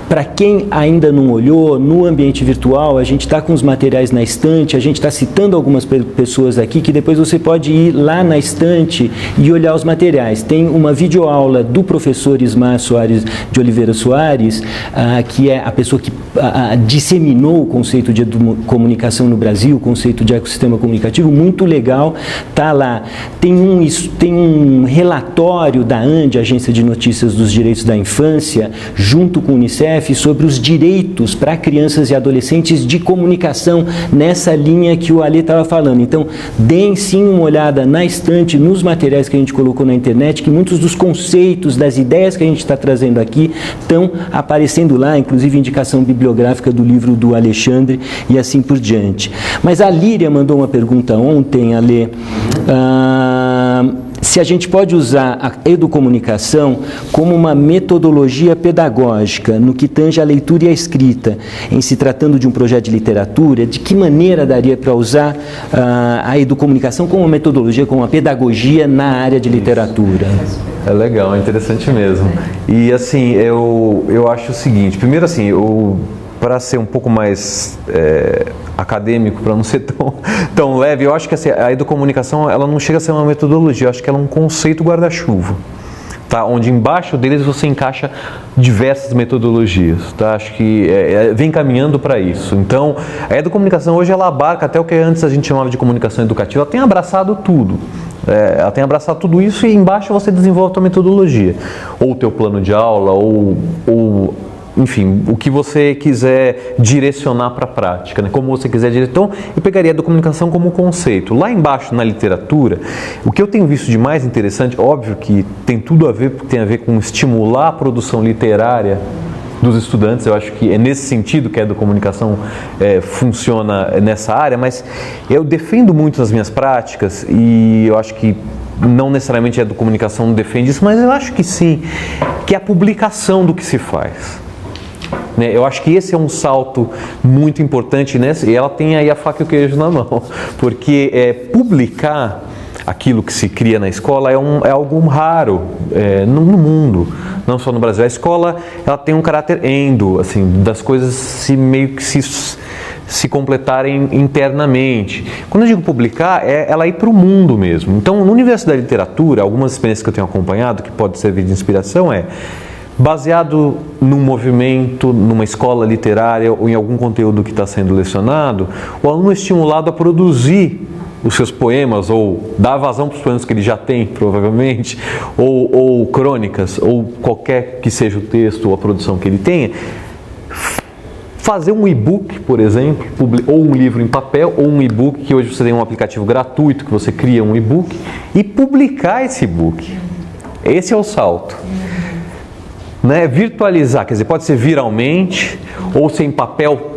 para quem ainda não olhou, no ambiente virtual, a gente está com os materiais na estante, a gente está citando algumas pessoas aqui, que depois você pode ir lá na estante e olhar os materiais. Tem uma videoaula do professor Ismar Soares de Oliveira Soares, que é a pessoa que disseminou o conceito de comunicação no Brasil, o conceito de ecossistema comunicativo, muito legal, está lá. Tem um relatório da ANDI, Agência de Notícias dos Direitos da Infância, junto com o Unicef, Unicef sobre os direitos para crianças e adolescentes de comunicação nessa linha que o Ale estava falando. Então, deem sim uma olhada na estante, nos materiais que a gente colocou na internet, que muitos dos conceitos, das ideias que a gente está trazendo aqui estão aparecendo lá, inclusive indicação bibliográfica do livro do Alexandre e assim por diante. Mas a Líria mandou uma pergunta ontem, Ale, se a gente pode usar a educomunicação como uma metodologia pedagógica no que tange a leitura e a escrita, em se tratando de um projeto de literatura, de que maneira daria para usar a educomunicação como uma metodologia, como uma pedagogia na área de literatura? É legal, é interessante mesmo. E assim, eu acho o seguinte, primeiro assim, para ser um pouco mais acadêmico, para não ser tão leve, eu acho que assim, a educomunicação ela não chega a ser uma metodologia, eu acho que ela é um conceito guarda-chuva, tá? Onde embaixo deles você encaixa diversas metodologias, tá? Acho que vem caminhando para isso. Então, a educomunicação hoje ela abarca até o que antes a gente chamava de comunicação educativa, ela tem abraçado tudo. Ela tem abraçado tudo isso e embaixo você desenvolve a tua metodologia, ou o teu plano de aula, ou enfim, o que você quiser direcionar para a prática, né? Como você quiser direcionar. Então, eu pegaria a comunicação como conceito. Lá embaixo, na literatura, o que eu tenho visto de mais interessante, óbvio que tem tudo a ver, porque tem a ver com estimular a produção literária dos estudantes, eu acho que é nesse sentido que a educomunicação funciona nessa área, mas eu defendo muito nas minhas práticas, e eu acho que não necessariamente a educomunicação defende isso, mas eu acho que sim, que é a publicação do que se faz. Eu acho que esse é um salto muito importante, né? E ela tem aí a faca e o queijo na mão, porque publicar aquilo que se cria na escola é algo raro no mundo, não só no Brasil. A escola ela tem um caráter endo, assim, das coisas meio que se completarem internamente. Quando eu digo publicar, ela ir para o mundo mesmo. Então, no universo da literatura, algumas experiências que eu tenho acompanhado, que pode servir de inspiração, baseado num movimento, numa escola literária ou em algum conteúdo que está sendo lecionado, o aluno é estimulado a produzir os seus poemas, ou dar vazão para os poemas que ele já tem, provavelmente, ou crônicas, ou qualquer que seja o texto ou a produção que ele tenha, fazer um e-book, por exemplo, ou um livro em papel, ou um e-book, que hoje você tem um aplicativo gratuito que você cria um e-book, e publicar esse e-book. Esse é o salto. Virtualizar, quer dizer, pode ser viralmente, ou ser em papel,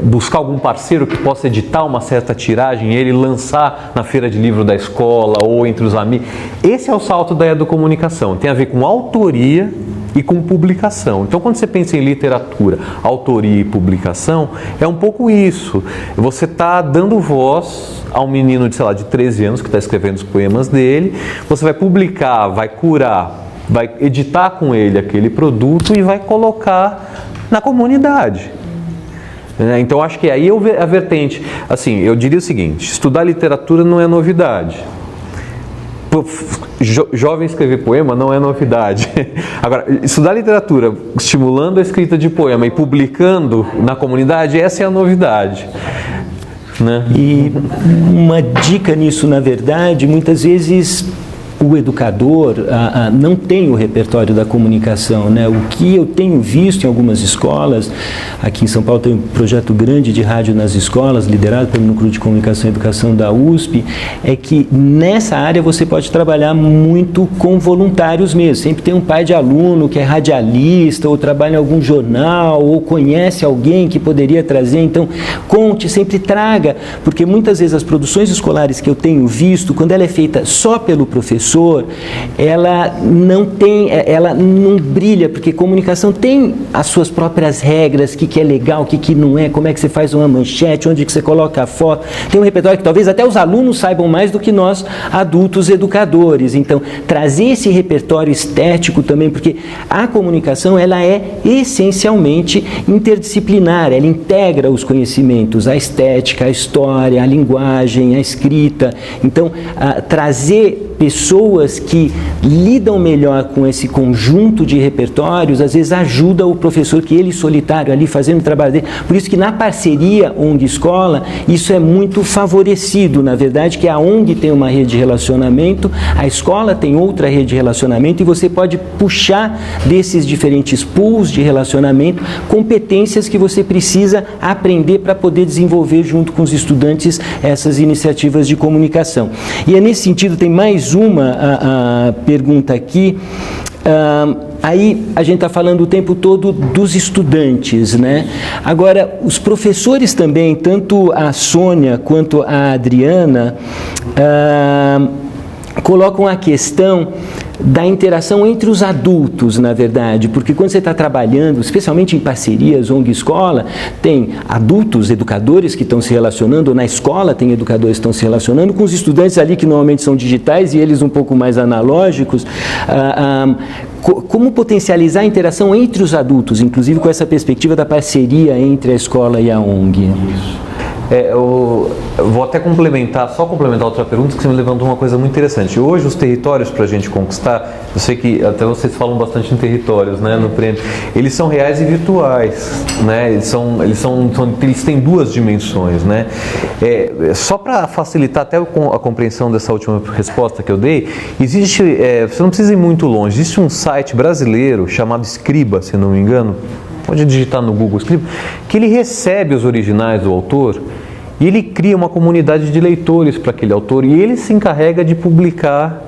buscar algum parceiro que possa editar uma certa tiragem, ele lançar na feira de livro da escola ou entre os amigos. Esse é o salto da educomunicação, tem a ver com autoria e com publicação. Então, quando você pensa em literatura, autoria e publicação, é um pouco isso. Você está dando voz a um menino de, sei lá, de 13 anos que está escrevendo os poemas dele, você vai publicar, vai curar, vai editar com ele aquele produto e vai colocar na comunidade. Então, acho que aí a vertente, assim, eu diria o seguinte, estudar literatura não é novidade. Jovem escrever poema não é novidade. Agora, estudar literatura, estimulando a escrita de poema e publicando na comunidade, essa é a novidade. E uma dica nisso, na verdade, muitas vezes o educador não tem o repertório da comunicação, né? O que eu tenho visto em algumas escolas, aqui em São Paulo tem um projeto grande de rádio nas escolas, liderado pelo Núcleo de Comunicação e Educação da USP, é que nessa área você pode trabalhar muito com voluntários mesmo. Sempre tem um pai de aluno que é radialista, ou trabalha em algum jornal, ou conhece alguém que poderia trazer. Então, conte, sempre traga, porque muitas vezes as produções escolares que eu tenho visto, quando ela é feita só pelo professor, ela não brilha, porque comunicação tem as suas próprias regras, o que é legal, o que não é, como é que você faz uma manchete, onde que você coloca a foto. Tem um repertório que talvez até os alunos saibam mais do que nós, adultos educadores. Então, trazer esse repertório estético também, porque a comunicação ela é essencialmente interdisciplinar, ela integra os conhecimentos, a estética, a história, a linguagem, a escrita. Então, trazer pessoas que lidam melhor com esse conjunto de repertórios, às vezes ajuda o professor que ele solitário ali fazendo o trabalho dele. Por isso que na parceria ONG-escola, isso é muito favorecido, na verdade, que a ONG tem uma rede de relacionamento, a escola tem outra rede de relacionamento e você pode puxar desses diferentes pools de relacionamento competências que você precisa aprender para poder desenvolver junto com os estudantes essas iniciativas de comunicação. E é nesse sentido, tem mais uma pergunta aqui. Aí a gente está falando o tempo todo dos estudantes, né? Agora, os professores também, tanto a Sônia quanto a Adriana, colocam a questão da interação entre os adultos, na verdade, porque quando você está trabalhando, especialmente em parcerias ONG-escola, tem adultos, educadores que estão se relacionando, ou na escola tem educadores que estão se relacionando com os estudantes ali que normalmente são digitais e eles um pouco mais analógicos. Como potencializar a interação entre os adultos, inclusive com essa perspectiva da parceria entre a escola e a ONG? Eu vou até complementar outra pergunta, que você me levantou uma coisa muito interessante. Hoje, os territórios para a gente conquistar, eu sei que até vocês falam bastante em territórios, né, no prêmio, eles são reais e virtuais, né, eles têm duas dimensões, né. Só para facilitar até a compreensão dessa última resposta que eu dei, existe, você não precisa ir muito longe, existe um site brasileiro chamado Scriba, se não me engano, pode digitar no Google Scriba, que ele recebe os originais do autor e ele cria uma comunidade de leitores para aquele autor e ele se encarrega de publicar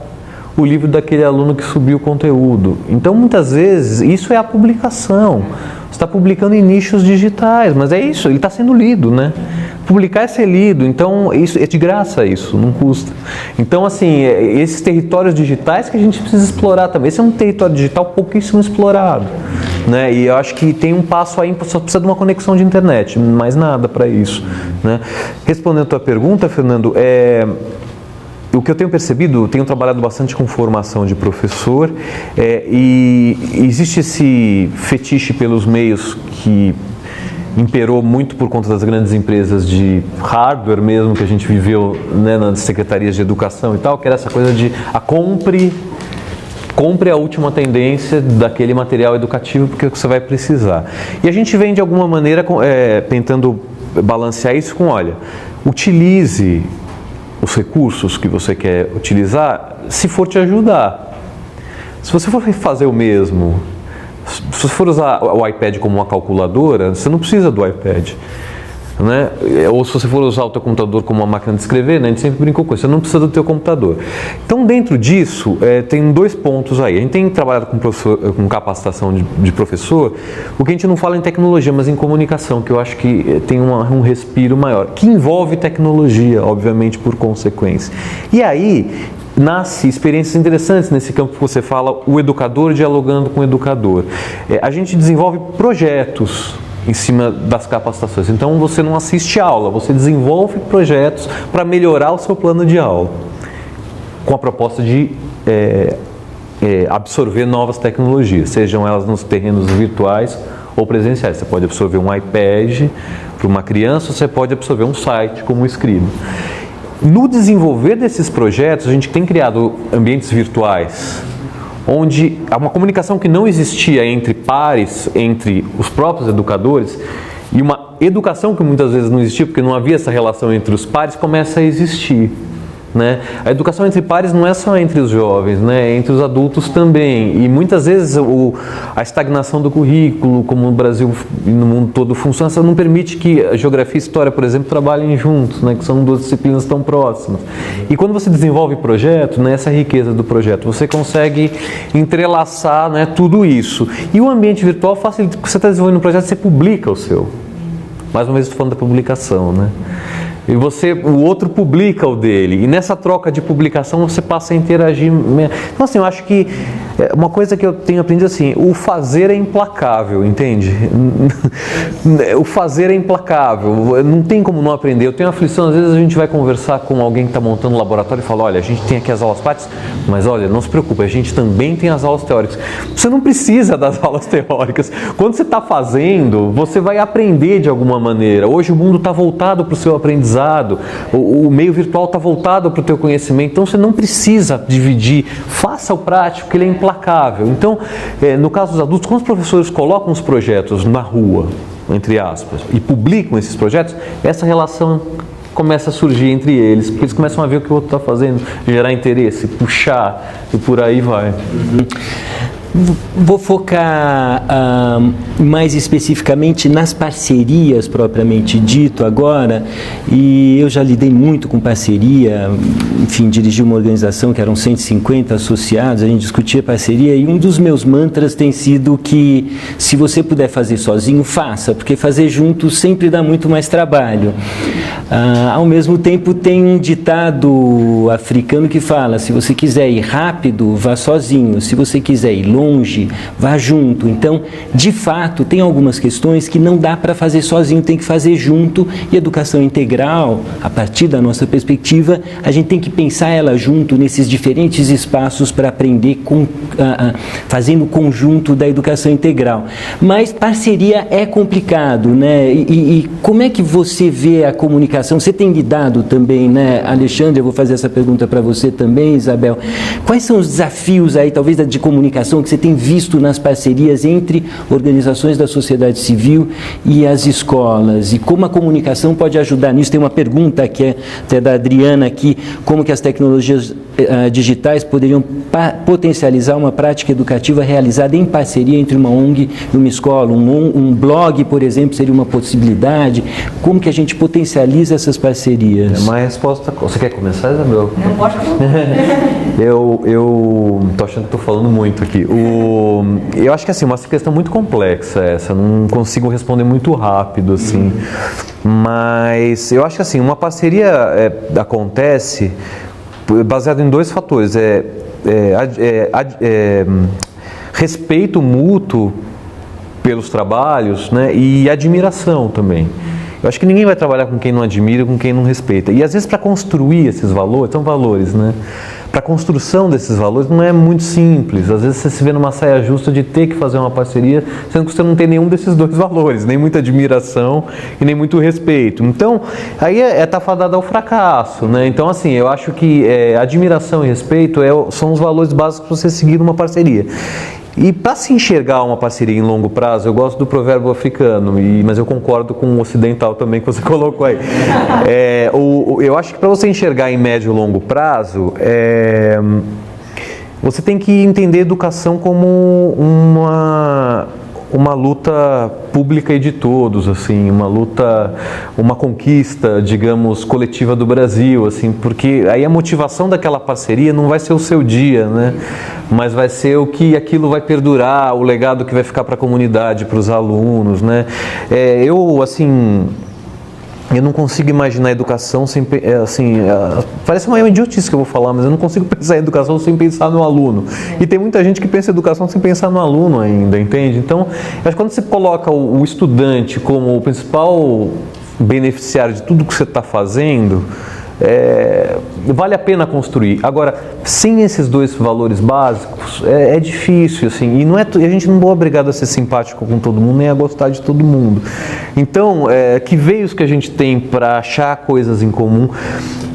o livro daquele aluno que subiu o conteúdo. Então, muitas vezes, isso é a publicação. Você está publicando em nichos digitais, mas é isso, ele está sendo lido, né? Publicar é ser lido, então isso é de graça, isso não custa. Então, assim, esses territórios digitais que a gente precisa explorar também. Esse é um território digital pouquíssimo explorado, né? E eu acho que tem um passo aí, só precisa de uma conexão de internet, mais nada para isso, né? Respondendo a tua pergunta, Fernando, o que eu tenho percebido, eu tenho trabalhado bastante com formação de professor, e existe esse fetiche pelos meios que imperou muito por conta das grandes empresas de hardware mesmo, que a gente viveu, né, nas secretarias de educação e tal, que era essa coisa de compre a última tendência daquele material educativo porque você vai precisar. E a gente vem de alguma maneira tentando balancear isso com, olha, utilize os recursos que você quer utilizar se for te ajudar. Se você for fazer o mesmo, se você for usar o iPad como uma calculadora, você não precisa do iPad, né? Ou se você for usar o teu computador como uma máquina de escrever, né? A gente sempre brincou com isso, você não precisa do teu computador. Então, dentro disso, tem dois pontos aí. A gente tem trabalhado com capacitação de professor, o que a gente não fala em tecnologia, mas em comunicação, que eu acho que tem um respiro maior, que envolve tecnologia, obviamente, por consequência. E aí nasce experiências interessantes nesse campo que você fala, o educador dialogando com o educador. A gente desenvolve projetos em cima das capacitações. Então, você não assiste aula, você desenvolve projetos para melhorar o seu plano de aula, com a proposta de absorver novas tecnologias, sejam elas nos terrenos virtuais ou presenciais. Você pode absorver um iPad para uma criança, você pode absorver um site como o Scriba. No desenvolver desses projetos, a gente tem criado ambientes virtuais, onde há uma comunicação que não existia entre pares, entre os próprios educadores, e uma educação que muitas vezes não existia, porque não havia essa relação entre os pares, começa a existir, né? A educação entre pares não é só entre os jovens, né? É entre os adultos também. E muitas vezes a estagnação do currículo, como no Brasil e no mundo todo funciona, não permite que a geografia e história, por exemplo, trabalhem juntos, né? Que são duas disciplinas tão próximas. E quando você desenvolve projeto, né, essa riqueza do projeto, você consegue entrelaçar, né, tudo isso. E o ambiente virtual facilita, porque você está desenvolvendo um projeto, você publica o seu. Mais uma vez estou falando da publicação, né? E o outro publica o dele. E nessa troca de publicação você passa a interagir. Então, assim, eu acho que Uma coisa que eu tenho aprendido assim, o fazer é implacável, entende? O fazer é implacável, não tem como não aprender. Eu tenho aflição, às vezes a gente vai conversar com alguém que está montando um laboratório e fala, olha, a gente tem aqui as aulas práticas, mas olha, não se preocupe, a gente também tem as aulas teóricas. Você não precisa das aulas teóricas. Quando você está fazendo, você vai aprender de alguma maneira. Hoje o mundo está voltado para o seu aprendizado, o meio virtual está voltado para o teu conhecimento, então você não precisa dividir. Faça o prático, que ele é implacável. Então, no caso dos adultos, quando os professores colocam os projetos na rua, entre aspas, e publicam esses projetos, essa relação começa a surgir entre eles, porque eles começam a ver o que o outro está fazendo, gerar interesse, puxar, e por aí vai. Vou focar mais especificamente nas parcerias propriamente dito agora, e eu já lidei muito com parceria, enfim, dirigi uma organização que eram 150 associados, a gente discutia parceria, e um dos meus mantras tem sido que se você puder fazer sozinho, faça, porque fazer junto sempre dá muito mais trabalho. Ao mesmo tempo tem um ditado africano que fala, se você quiser ir rápido, vá sozinho, se você quiser ir longe, vá junto. Então, de fato, tem algumas questões que não dá para fazer sozinho, tem que fazer junto, e educação integral, a partir da nossa perspectiva, a gente tem que pensar ela junto nesses diferentes espaços para aprender fazendo o conjunto da educação integral. Mas parceria é complicado, né? E como é que você vê a comunicação? Você tem lidado também, né, Alexandre? Eu vou fazer essa pergunta para você também, Isabel. Quais são os desafios aí, talvez, de comunicação que você tem visto nas parcerias entre organizações da sociedade civil e as escolas? E como a comunicação pode ajudar nisso? Tem uma pergunta que é até da Adriana aqui, como que as tecnologias digitais poderiam potencializar uma prática educativa realizada em parceria entre uma ONG e uma escola? Um blog, por exemplo, seria uma possibilidade? Como que a gente potencializa essas parcerias? Uma resposta... Você quer começar, Isabel? Não, pode. Eu tô achando que estou falando muito aqui. Eu acho que assim, uma questão muito complexa essa, não consigo responder muito rápido assim. Mas eu acho que assim, uma parceria acontece baseado em dois fatores: respeito mútuo pelos trabalhos, né, e admiração também. Eu acho que ninguém vai trabalhar com quem não admira, com quem não respeita. E às vezes para construir esses valores, são valores, né? Para a construção desses valores não é muito simples. Às vezes você se vê numa saia justa de ter que fazer uma parceria, sendo que você não tem nenhum desses dois valores, nem muita admiração e nem muito respeito. Então, aí tá fadado ao fracasso, né? Então, assim, eu acho que admiração e respeito são os valores básicos para você seguir numa parceria. E para se enxergar uma parceria em longo prazo, eu gosto do provérbio africano, mas eu concordo com o ocidental também que você colocou aí. Eu acho que para você enxergar em médio e longo prazo, você tem que entender a educação como uma luta pública e de todos, assim, uma conquista, digamos, coletiva do Brasil, assim, porque aí a motivação daquela parceria não vai ser o seu dia, né? Mas vai ser o que aquilo vai perdurar, o legado que vai ficar para a comunidade, para os alunos, né? Eu não consigo imaginar a educação sem, parece uma idiotice que eu vou falar, mas eu não consigo pensar em educação sem pensar no aluno. E tem muita gente que pensa em educação sem pensar no aluno ainda, entende? Então, acho que quando você coloca o estudante como o principal beneficiário de tudo que você está fazendo, vale a pena construir. Agora, sem esses dois valores básicos, é difícil, assim, e a gente não é obrigado a ser simpático com todo mundo, nem a gostar de todo mundo. Então, que veios que a gente tem para achar coisas em comum.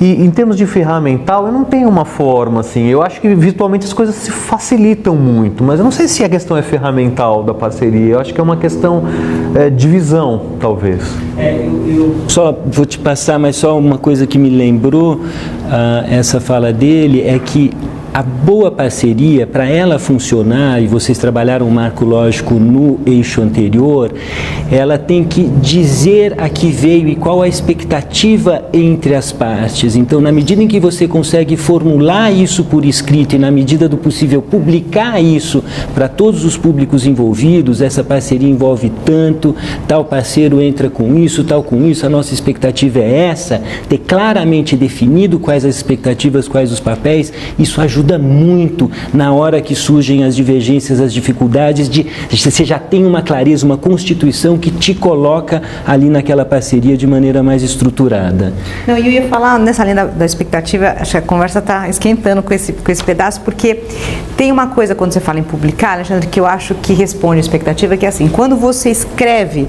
E em termos de ferramental, eu não tenho uma forma, assim, eu acho que virtualmente as coisas se facilitam muito, mas eu não sei se a questão é ferramental da parceria, eu acho que é uma questão de visão, talvez. Eu só vou te passar, mas só uma coisa que me lembrou essa fala dele, é que a boa parceria, para ela funcionar, e vocês trabalharam o marco lógico no eixo anterior, ela tem que dizer a que veio e qual a expectativa entre as partes. Então, na medida em que você consegue formular isso por escrito e, na medida do possível, publicar isso para todos os públicos envolvidos, essa parceria envolve tanto, tal parceiro entra com isso, tal com isso, a nossa expectativa é essa, ter claramente definido quais as expectativas, quais os papéis, isso ajuda ajuda muito na hora que surgem as divergências, as dificuldades, você já tem uma clareza, uma constituição que te coloca ali naquela parceria de maneira mais estruturada. Não, eu ia falar nessa linha da expectativa, acho que a conversa está esquentando com esse pedaço, porque tem uma coisa quando você fala em publicar, Alexandre, que eu acho que responde a expectativa, que é assim, quando você escreve,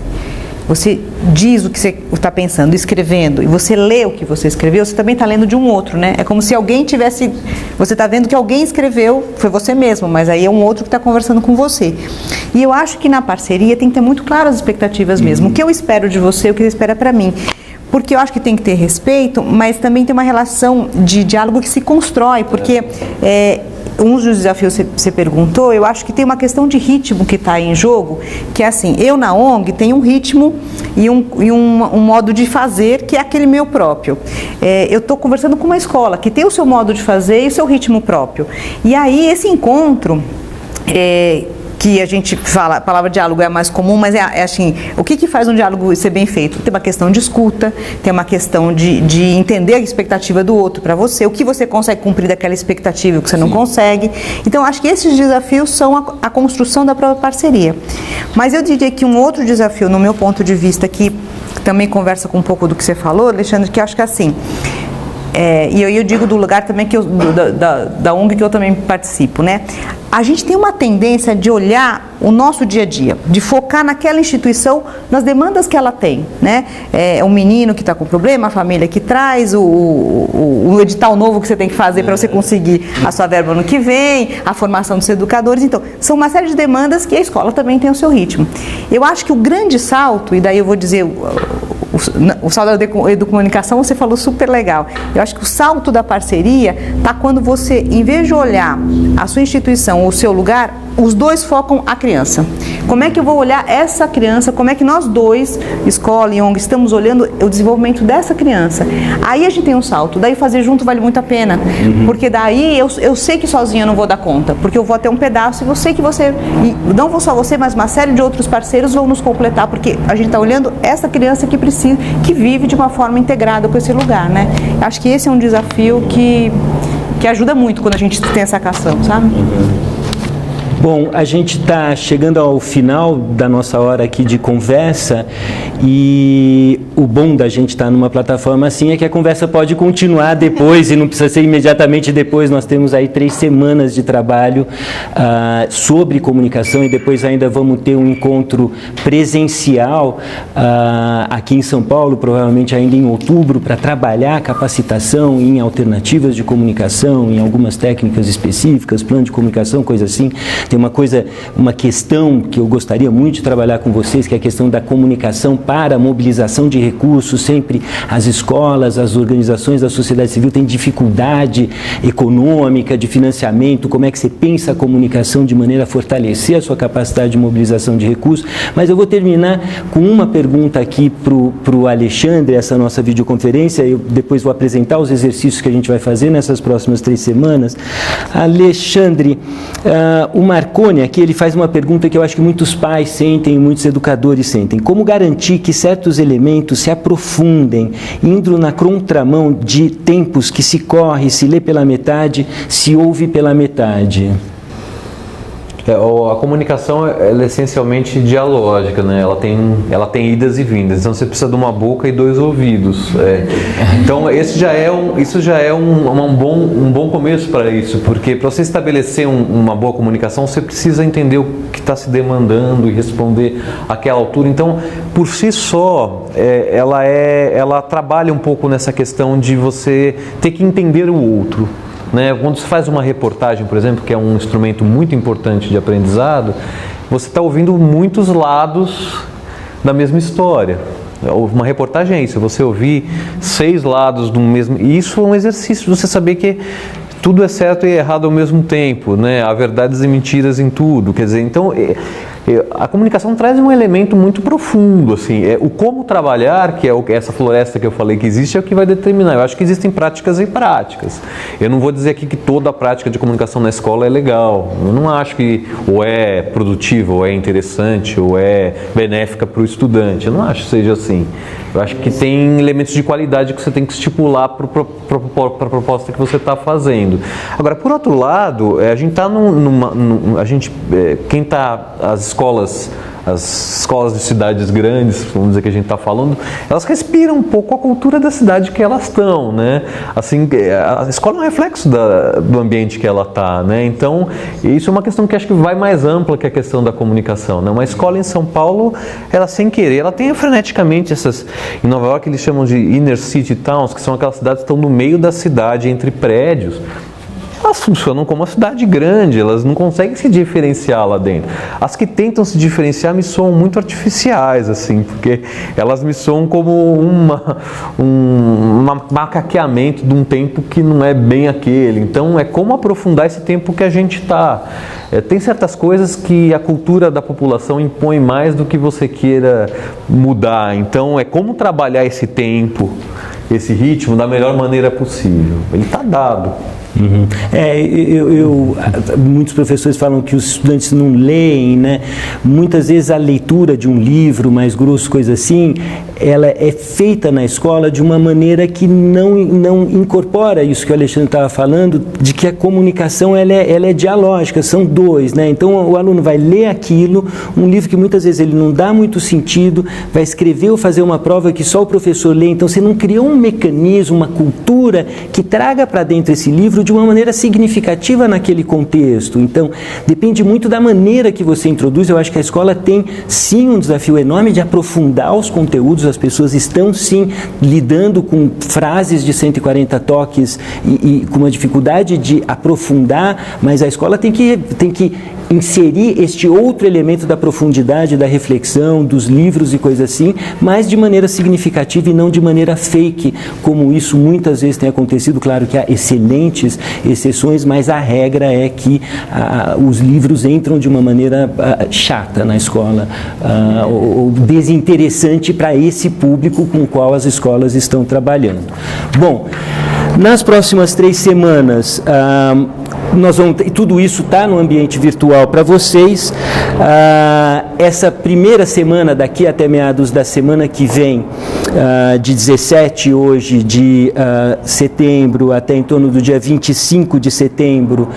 você diz o que você está pensando, escrevendo, e você lê o que você escreveu, você também está lendo de um outro, né? É como se alguém tivesse... Você está vendo que alguém escreveu, foi você mesmo, mas aí é um outro que está conversando com você. E eu acho que na parceria tem que ter muito claras as expectativas mesmo. O que eu espero de você, o que você espera para mim. Porque eu acho que tem que ter respeito, mas também tem uma relação de diálogo que se constrói, porque... um dos desafios que você perguntou, eu acho que tem uma questão de ritmo que está em jogo, que é assim, eu na ONG tenho um ritmo e um modo de fazer que é aquele meu próprio. Eu estou conversando com uma escola que tem o seu modo de fazer e o seu ritmo próprio. E aí esse encontro... que a gente fala, a palavra diálogo é a mais comum, mas é assim, o que faz um diálogo ser bem feito? Tem uma questão de escuta, tem uma questão de entender a expectativa do outro para você, o que você consegue cumprir daquela expectativa e o que você não consegue. Então, acho que esses desafios são a construção da própria parceria. Mas eu diria que um outro desafio, no meu ponto de vista, que também conversa com um pouco do que você falou, Alexandre, que eu acho que assim... e eu digo do lugar também que da ONG que eu também participo, né? A gente tem uma tendência de olhar o nosso dia a dia, de focar naquela instituição, nas demandas que ela tem, né? É um menino que está com problema, a família que traz, o edital novo que você tem que fazer para você conseguir a sua verba no que vem, a formação dos educadores. Então, são uma série de demandas que a escola também tem o seu ritmo. Eu acho que o grande salto, e daí eu vou dizer... O salto da educomunicação você falou super legal. Eu acho que o salto da parceria está quando você, em vez de olhar a sua instituição, o seu lugar, os dois focam a criança. Como é que eu vou olhar essa criança? Como é que nós dois, escola e ONG, estamos olhando o desenvolvimento dessa criança? Aí a gente tem um salto. Daí fazer junto vale muito a pena. Porque daí eu sei que sozinha eu não vou dar conta. Porque eu vou até um pedaço e eu sei que você... E não vou só você, mas uma série de outros parceiros vão nos completar. Porque a gente está olhando essa criança que precisa, que vive de uma forma integrada com esse lugar, né? Acho que esse é um desafio que ajuda muito quando a gente tem essa cação, sabe? Bom, a gente está chegando ao final da nossa hora aqui de conversa e o bom da gente estar numa plataforma assim é que a conversa pode continuar depois e não precisa ser imediatamente depois. Nós temos aí 3 semanas de trabalho sobre comunicação e depois ainda vamos ter um encontro presencial aqui em São Paulo, provavelmente ainda em outubro, para trabalhar capacitação em alternativas de comunicação, em algumas técnicas específicas, plano de comunicação, coisa assim. Tem uma questão que eu gostaria muito de trabalhar com vocês, que é a questão da comunicação para a mobilização de recursos. Sempre as escolas, as organizações da sociedade civil têm dificuldade econômica, de financiamento. Como é que você pensa a comunicação de maneira a fortalecer a sua capacidade de mobilização de recursos? Mas eu vou terminar com uma pergunta aqui para o Alexandre, essa nossa videoconferência. Eu depois vou apresentar os exercícios que a gente vai fazer nessas próximas 3 semanas. Alexandre, o Marconi aqui, ele faz uma pergunta que eu acho que muitos pais sentem, muitos educadores sentem. Como garantir que certos elementos se aprofundem, indo na contramão de tempos que se corre, se lê pela metade, se ouve pela metade? A comunicação ela é essencialmente dialógica, né? Ela tem idas e vindas, então você precisa de uma boca e 2 ouvidos. Então isso já é um bom começo para isso, porque para você estabelecer uma boa comunicação, você precisa entender o que está se demandando e responder àquela altura. Então, por si só, ela trabalha um pouco nessa questão de você ter que entender o outro. Quando você faz uma reportagem, por exemplo, que é um instrumento muito importante de aprendizado, você está ouvindo muitos lados da mesma história. Uma reportagem é isso, você ouvir 6 lados do mesmo... E isso é um exercício de você saber que tudo é certo e errado ao mesmo tempo, né? Há verdades e mentiras em tudo. Quer dizer, então, A comunicação traz um elemento muito profundo, assim, o como trabalhar, que é essa floresta que eu falei que existe, é o que vai determinar. Eu acho que existem práticas e práticas. Eu não vou dizer aqui que toda a prática de comunicação na escola é legal. Eu não acho que ou é produtiva, ou é interessante, ou é benéfica para o estudante. Eu não acho que seja assim. Eu acho que tem elementos de qualidade que você tem que estipular para a proposta que você está fazendo. Agora, por outro lado, a gente está as escolas de cidades grandes, vamos dizer que a gente está falando, elas respiram um pouco a cultura da cidade que elas estão, né? Assim, a escola é um reflexo do ambiente que ela está, né? Então, isso é uma questão que acho que vai mais ampla que a questão da comunicação, né? Uma escola em São Paulo, ela sem querer, ela tem freneticamente essas, em Nova York eles chamam de inner city towns, que são aquelas cidades que estão no meio da cidade, entre prédios. Elas funcionam como uma cidade grande, elas não conseguem se diferenciar lá dentro. As que tentam se diferenciar me soam muito artificiais, assim, porque elas me soam como um macaqueamento de um tempo que não é bem aquele. Então, é como aprofundar esse tempo que a gente está. Tem certas coisas que a cultura da população impõe mais do que você queira mudar. Então, é como trabalhar esse tempo, esse ritmo, da melhor maneira possível. Ele está dado. Uhum. Muitos professores falam que os estudantes não leem, né? Muitas vezes a leitura de um livro mais grosso, coisa assim, ela é feita na escola de uma maneira que não incorpora isso que o Alexandre estava falando, de que a comunicação ela é dialógica, são dois, né? Então o aluno vai ler aquilo, um livro que muitas vezes ele não dá muito sentido, vai escrever ou fazer uma prova que só o professor lê, então você não criou um mecanismo, uma cultura que traga para dentro esse livro de uma maneira significativa naquele contexto. Então, depende muito da maneira que você introduz. Eu acho que a escola tem, sim, um desafio enorme de aprofundar os conteúdos. As pessoas estão, sim, lidando com frases de 140 toques e com uma dificuldade de aprofundar, mas a escola tem que inserir este outro elemento da profundidade, da reflexão, dos livros e coisas assim, mas de maneira significativa e não de maneira fake, como isso muitas vezes tem acontecido. Claro que há excelentes exceções, mas a regra é que os livros entram de uma maneira chata na escola, ou desinteressante para esse público com o qual as escolas estão trabalhando. Bom, nas próximas 3 semanas, nós vamos ter, tudo isso está no ambiente virtual para vocês. Essa primeira semana, daqui até meados da semana que vem, de 17 hoje de setembro até em torno do dia 25 de setembro,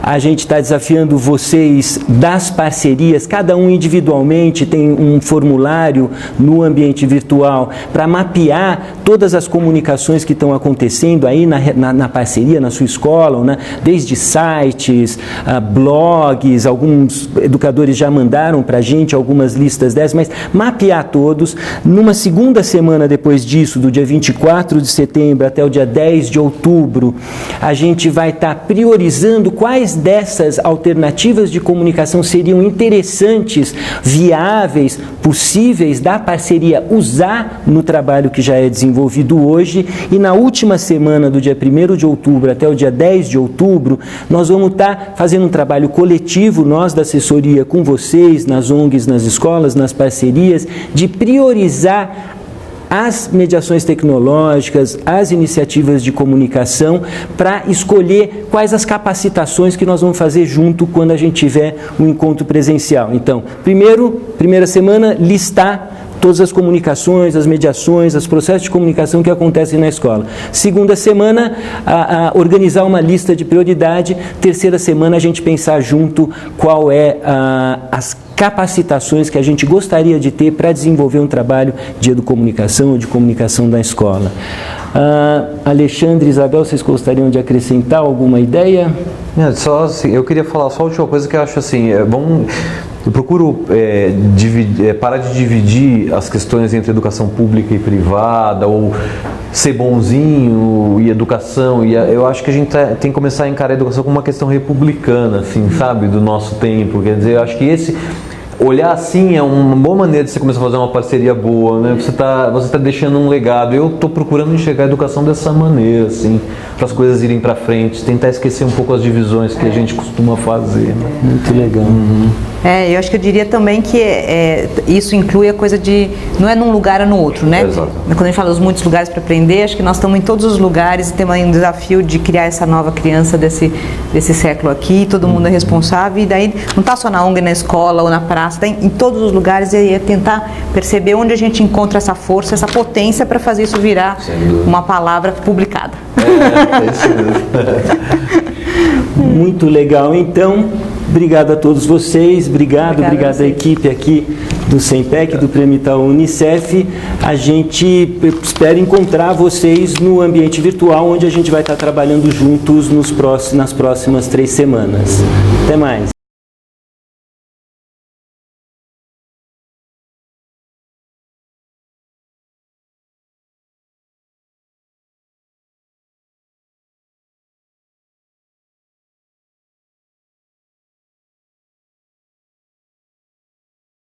a gente está desafiando vocês das parcerias, cada um individualmente tem um formulário no ambiente virtual para mapear todas as comunicações que estão acontecendo aí na parceria, na sua escola, né? Desde sites, blogs, alguns educadores já mandaram para a gente algumas listas dessas, mas mapear todos. Numa segunda semana depois disso, do dia 24 de setembro até o dia 10 de outubro, a gente vai estar priorizando quais dessas alternativas de comunicação seriam interessantes, viáveis, possíveis da parceria usar no trabalho que já é desenvolvido hoje. E na última semana, do dia 1º de outubro até o dia 10 de outubro, nós vamos estar fazendo um trabalho coletivo, nós da assessoria, com vocês, nas ONGs, nas escolas, nas parcerias, de priorizar as mediações tecnológicas, as iniciativas de comunicação, para escolher quais as capacitações que nós vamos fazer junto quando a gente tiver um encontro presencial. Então, primeira semana, listar todas as comunicações, as mediações, os processos de comunicação que acontecem na escola. Segunda semana, organizar uma lista de prioridade. Terceira semana, a gente pensar junto qual é as capacitações que a gente gostaria de ter para desenvolver um trabalho de educomunicação ou de comunicação da escola. Alexandre e Isabel, vocês gostariam de acrescentar alguma ideia? Só assim, eu queria falar só a última coisa que eu acho assim, eu procuro parar de dividir as questões entre educação pública e privada, ou ser bonzinho e educação, e eu acho que a gente tem que começar a encarar a educação como uma questão republicana, assim, sabe, do nosso tempo. Quer dizer, eu acho que olhar assim é uma boa maneira de você começar a fazer uma parceria boa, né? Você tá deixando um legado. Eu estou procurando enxergar a educação dessa maneira, assim, para as coisas irem para frente, tentar esquecer um pouco as divisões que a gente costuma fazer. Né? Muito legal. Eu acho que eu diria também que isso inclui a coisa de, não é num lugar ou no outro, né? Exato. Quando a gente fala dos muitos lugares para aprender, acho que nós estamos em todos os lugares e temos aí um desafio de criar essa nova criança desse século aqui, todo mundo é responsável, e daí não está só na ONG, na escola ou na praça, está em todos os lugares, e é tentar perceber onde a gente encontra essa força, essa potência para fazer isso virar uma palavra publicada. É isso mesmo. Muito legal, então, obrigado a todos vocês, obrigado à equipe aqui do SEMPEC, do Prêmio Itaú Unicef. A gente espera encontrar vocês no ambiente virtual, onde a gente vai estar trabalhando juntos nas próximas 3 semanas. Até mais.